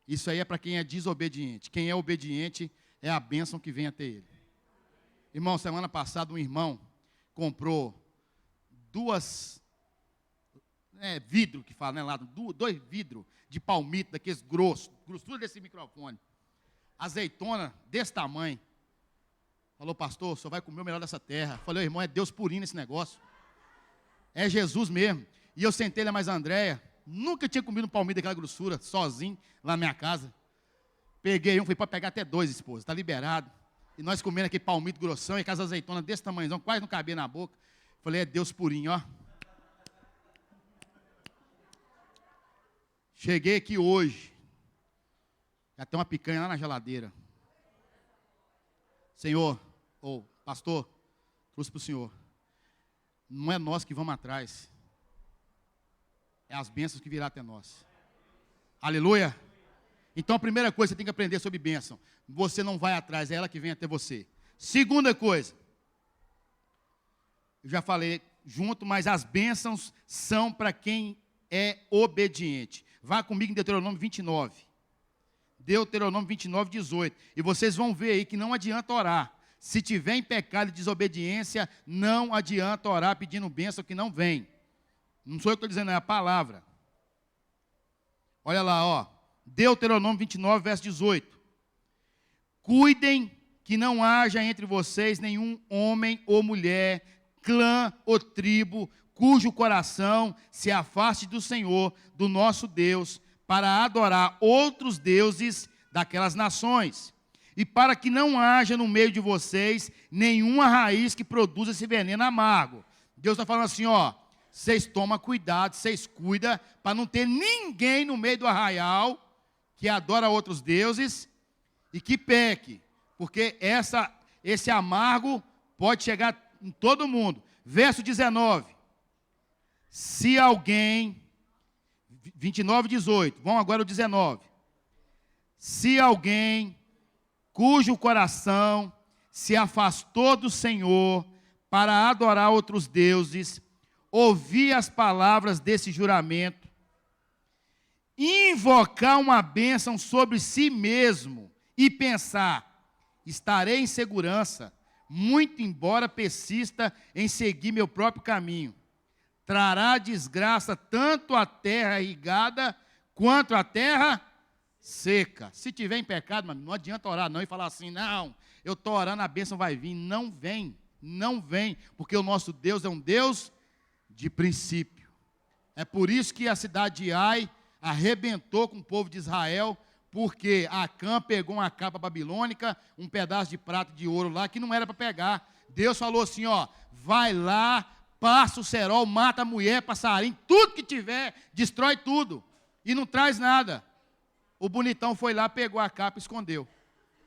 Isso aí é para quem é desobediente. Quem é obediente é a bênção que vem até ele. Irmão, semana passada um irmão comprou 2 vidro que fala, né, lá, 2 vidros de palmito, daqueles grossos, grossura desse microfone. Azeitona desse tamanho. Falou, pastor, o senhor vai comer o melhor dessa terra. Falei, irmão, é Deus purinho esse negócio. É Jesus mesmo. E eu sentei lá mais a Andréia, nunca tinha comido um palmito daquela grossura, sozinho, lá na minha casa. Peguei um, fui para pegar até 2, esposa, está liberado. E nós comendo aquele palmito grossão, e com as azeitonas desse tamanhozão, quase não cabia na boca. Falei, é Deus purinho, ó. Cheguei aqui hoje, já tem uma picanha lá na geladeira. Senhor, pastor, trouxe para o senhor. Não é nós que vamos atrás, é as bênçãos que virão até nós. Aleluia. Então a primeira coisa que você tem que aprender sobre bênção, você não vai atrás, é ela que vem até você. Segunda coisa, eu já falei junto, mas as bênçãos são para quem é obediente. Vá comigo em Deuteronômio 29. Deuteronômio 29, 18. E vocês vão ver aí que não adianta orar. Se tiver em pecado e desobediência, não adianta orar pedindo bênção que não vem. Não sou eu que estou dizendo, é a palavra. Olha lá, ó. Deuteronômio 29, verso 18. Cuidem que não haja entre vocês nenhum homem ou mulher, clã ou tribo, cujo coração se afaste do Senhor, do nosso Deus, para adorar outros deuses daquelas nações. E para que não haja no meio de vocês nenhuma raiz que produza esse veneno amargo. Deus está falando assim, ó, vocês tomam cuidado, vocês cuidam, para não ter ninguém no meio do arraial que adora outros deuses e que peque. Porque esse amargo pode chegar em todo mundo. Verso 19. Se alguém, 29, 18, vamos agora ao 19. Se alguém cujo coração se afastou do Senhor para adorar outros deuses, ouvir as palavras desse juramento, invocar uma bênção sobre si mesmo e pensar, estarei em segurança, muito embora persista em seguir meu próprio caminho. Trará desgraça tanto à terra irrigada quanto à terra seca. Se tiver em pecado, não adianta orar não e falar assim, não, eu estou orando, a bênção vai vir. Não vem, não vem, porque o nosso Deus é um Deus de princípio. É por isso que a cidade de Ai arrebentou com o povo de Israel, porque Acã pegou uma capa babilônica, um pedaço de prata e de ouro lá, que não era para pegar. Deus falou assim, ó, vai lá, passa o cerol, mata a mulher, passarinho, tudo que tiver, destrói tudo, e não traz nada. O bonitão foi lá, pegou a capa e escondeu.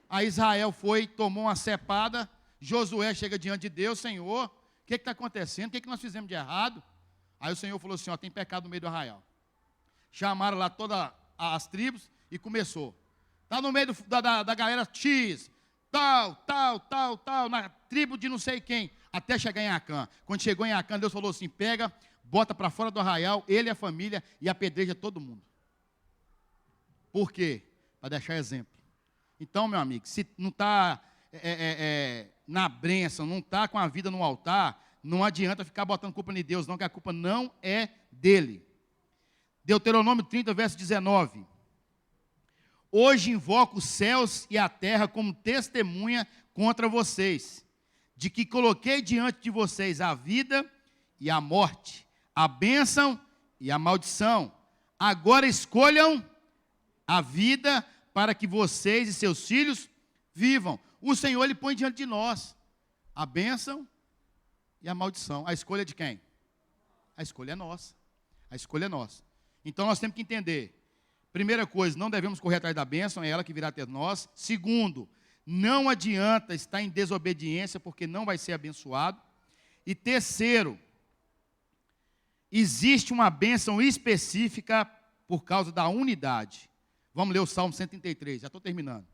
Aí Israel foi, tomou uma cepada, Josué chega diante de Deus, Senhor, o que está acontecendo? O que nós fizemos de errado? Aí o Senhor falou assim, ó, tem pecado no meio do arraial. Chamaram lá todas as tribos e começou. Está no meio da galera X, tal, na tribo de não sei quem, até chegar em Acã. Quando chegou em Acã, Deus falou assim, pega, bota para fora do arraial, ele e a família, e apedreja todo mundo. Por quê? Para deixar exemplo. Então, meu amigo, se não está na bênção, não está com a vida no altar, não adianta ficar botando culpa em Deus, não, que a culpa não é dele. Deuteronômio 30, verso 19. Hoje invoco os céus e a terra como testemunha contra vocês, de que coloquei diante de vocês a vida e a morte, a bênção e a maldição. Agora escolham a vida para que vocês e seus filhos vivam. O Senhor, Ele põe diante de nós a bênção e a maldição. A escolha é de quem? A escolha é nossa. A escolha é nossa. Então nós temos que entender. Primeira coisa, não devemos correr atrás da bênção, é ela que virá até nós. Segundo, não adianta estar em desobediência, porque não vai ser abençoado. E terceiro, existe uma bênção específica por causa da unidade. Vamos ler o Salmo 133, já estou terminando.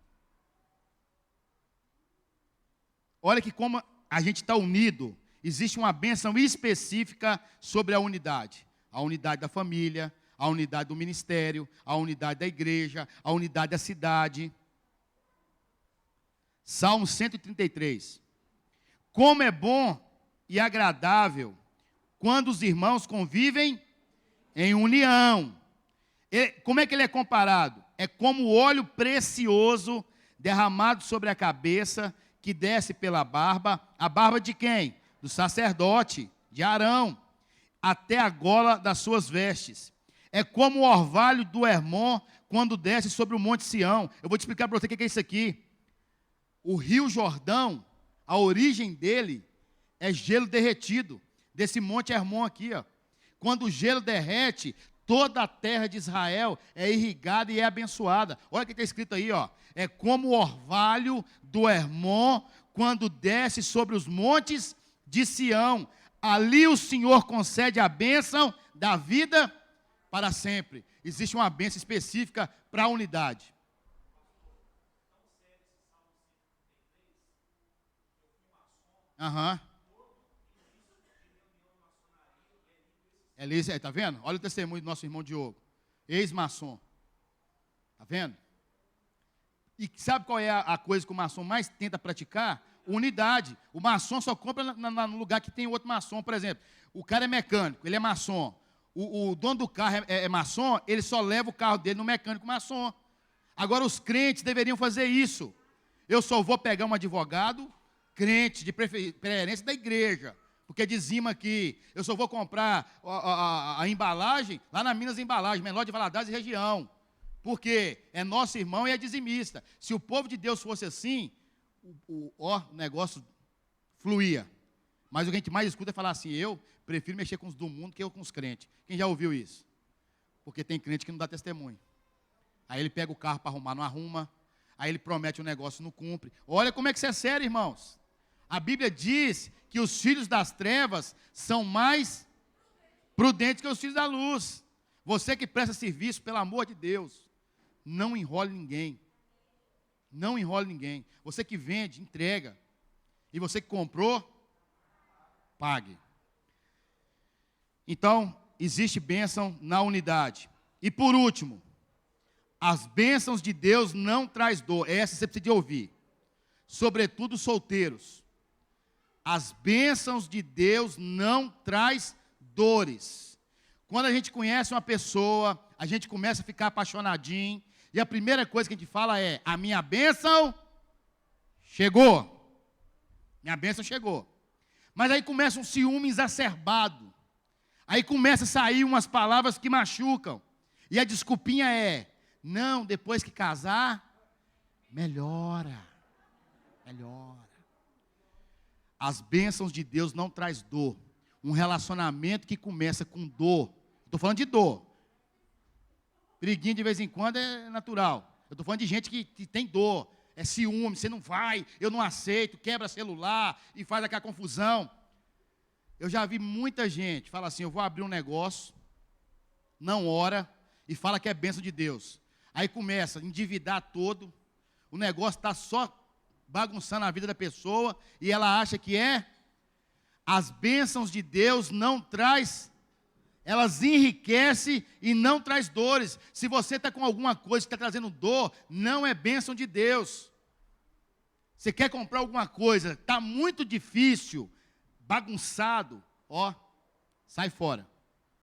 Olha que como a gente está unido, existe uma bênção específica sobre a unidade. A unidade da família, a unidade do ministério, a unidade da igreja, a unidade da cidade. Salmo 133. Como é bom e agradável quando os irmãos convivem em união. Como é que ele é comparado? É como o óleo precioso derramado sobre a cabeça, que desce pela barba. A barba de quem? Do sacerdote, de Arão, até a gola das suas vestes. É como o orvalho do Hermon, quando desce sobre o monte Sião. Eu vou te explicar para você o que é isso aqui. O rio Jordão, a origem dele é gelo derretido, desse monte Hermon aqui, ó. Quando o gelo derrete, toda a terra de Israel é irrigada e é abençoada. Olha o que está escrito aí, ó. É como o orvalho do Hermon, quando desce sobre os montes de Sião. Ali o Senhor concede a bênção da vida para sempre. Existe uma bênção específica para a unidade. Aham. Está vendo? Olha o testemunho do nosso irmão Diogo, ex-maçom. Está vendo? E sabe qual é a coisa que o maçom mais tenta praticar? Unidade. O maçom só compra no lugar que tem outro maçom. Por exemplo, o cara é mecânico, ele é maçom. O dono do carro é maçom, ele só leva o carro dele no mecânico maçom. Agora, os crentes deveriam fazer isso. Eu só vou pegar um advogado crente, de preferência da igreja, porque dizima aqui, eu só vou comprar a embalagem lá na Minas Embalagem, menor de Valadares e região, porque é nosso irmão e é dizimista. Se o povo de Deus fosse assim, o negócio fluía. Mas o que a gente mais escuta é falar assim, eu prefiro mexer com os do mundo que eu com os crentes. Quem já ouviu isso? Porque tem crente que não dá testemunho. Aí ele pega o carro para arrumar, não arruma. Aí ele promete um negócio, não cumpre. Olha como é que isso é sério, irmãos. A Bíblia diz que os filhos das trevas são mais prudentes que os filhos da luz. Você que presta serviço, pelo amor de Deus, não enrole ninguém. Não enrole ninguém. Você que vende, entrega. E você que comprou, pague. Então, existe bênção na unidade. E por último, as bênçãos de Deus não traz dor. Essa você precisa de ouvir. Sobretudo solteiros. As bênçãos de Deus não traz dores. Quando a gente conhece uma pessoa, a gente começa a ficar apaixonadinho, e a primeira coisa que a gente fala é, a minha bênção chegou. Minha bênção chegou. Mas aí começa um ciúme exacerbado. Aí começa a sair umas palavras que machucam. E a desculpinha é, não, depois que casar, melhora. Melhora. As bênçãos de Deus não traz dor. Um relacionamento que começa com dor. Estou falando de dor. Briguinha de vez em quando é natural. Eu estou falando de gente que tem dor. É ciúme, você não vai, eu não aceito, quebra celular e faz aquela confusão. Eu já vi muita gente falar assim, eu vou abrir um negócio, não ora, e fala que é bênção de Deus. Aí começa a endividar todo, o negócio está só bagunçando a vida da pessoa, e ela acha que é. As bênçãos de Deus não traz, elas enriquecem e não traz dores. Se você está com alguma coisa que está trazendo dor, não é bênção de Deus. Você quer comprar alguma coisa, está muito difícil, bagunçado, ó, sai fora.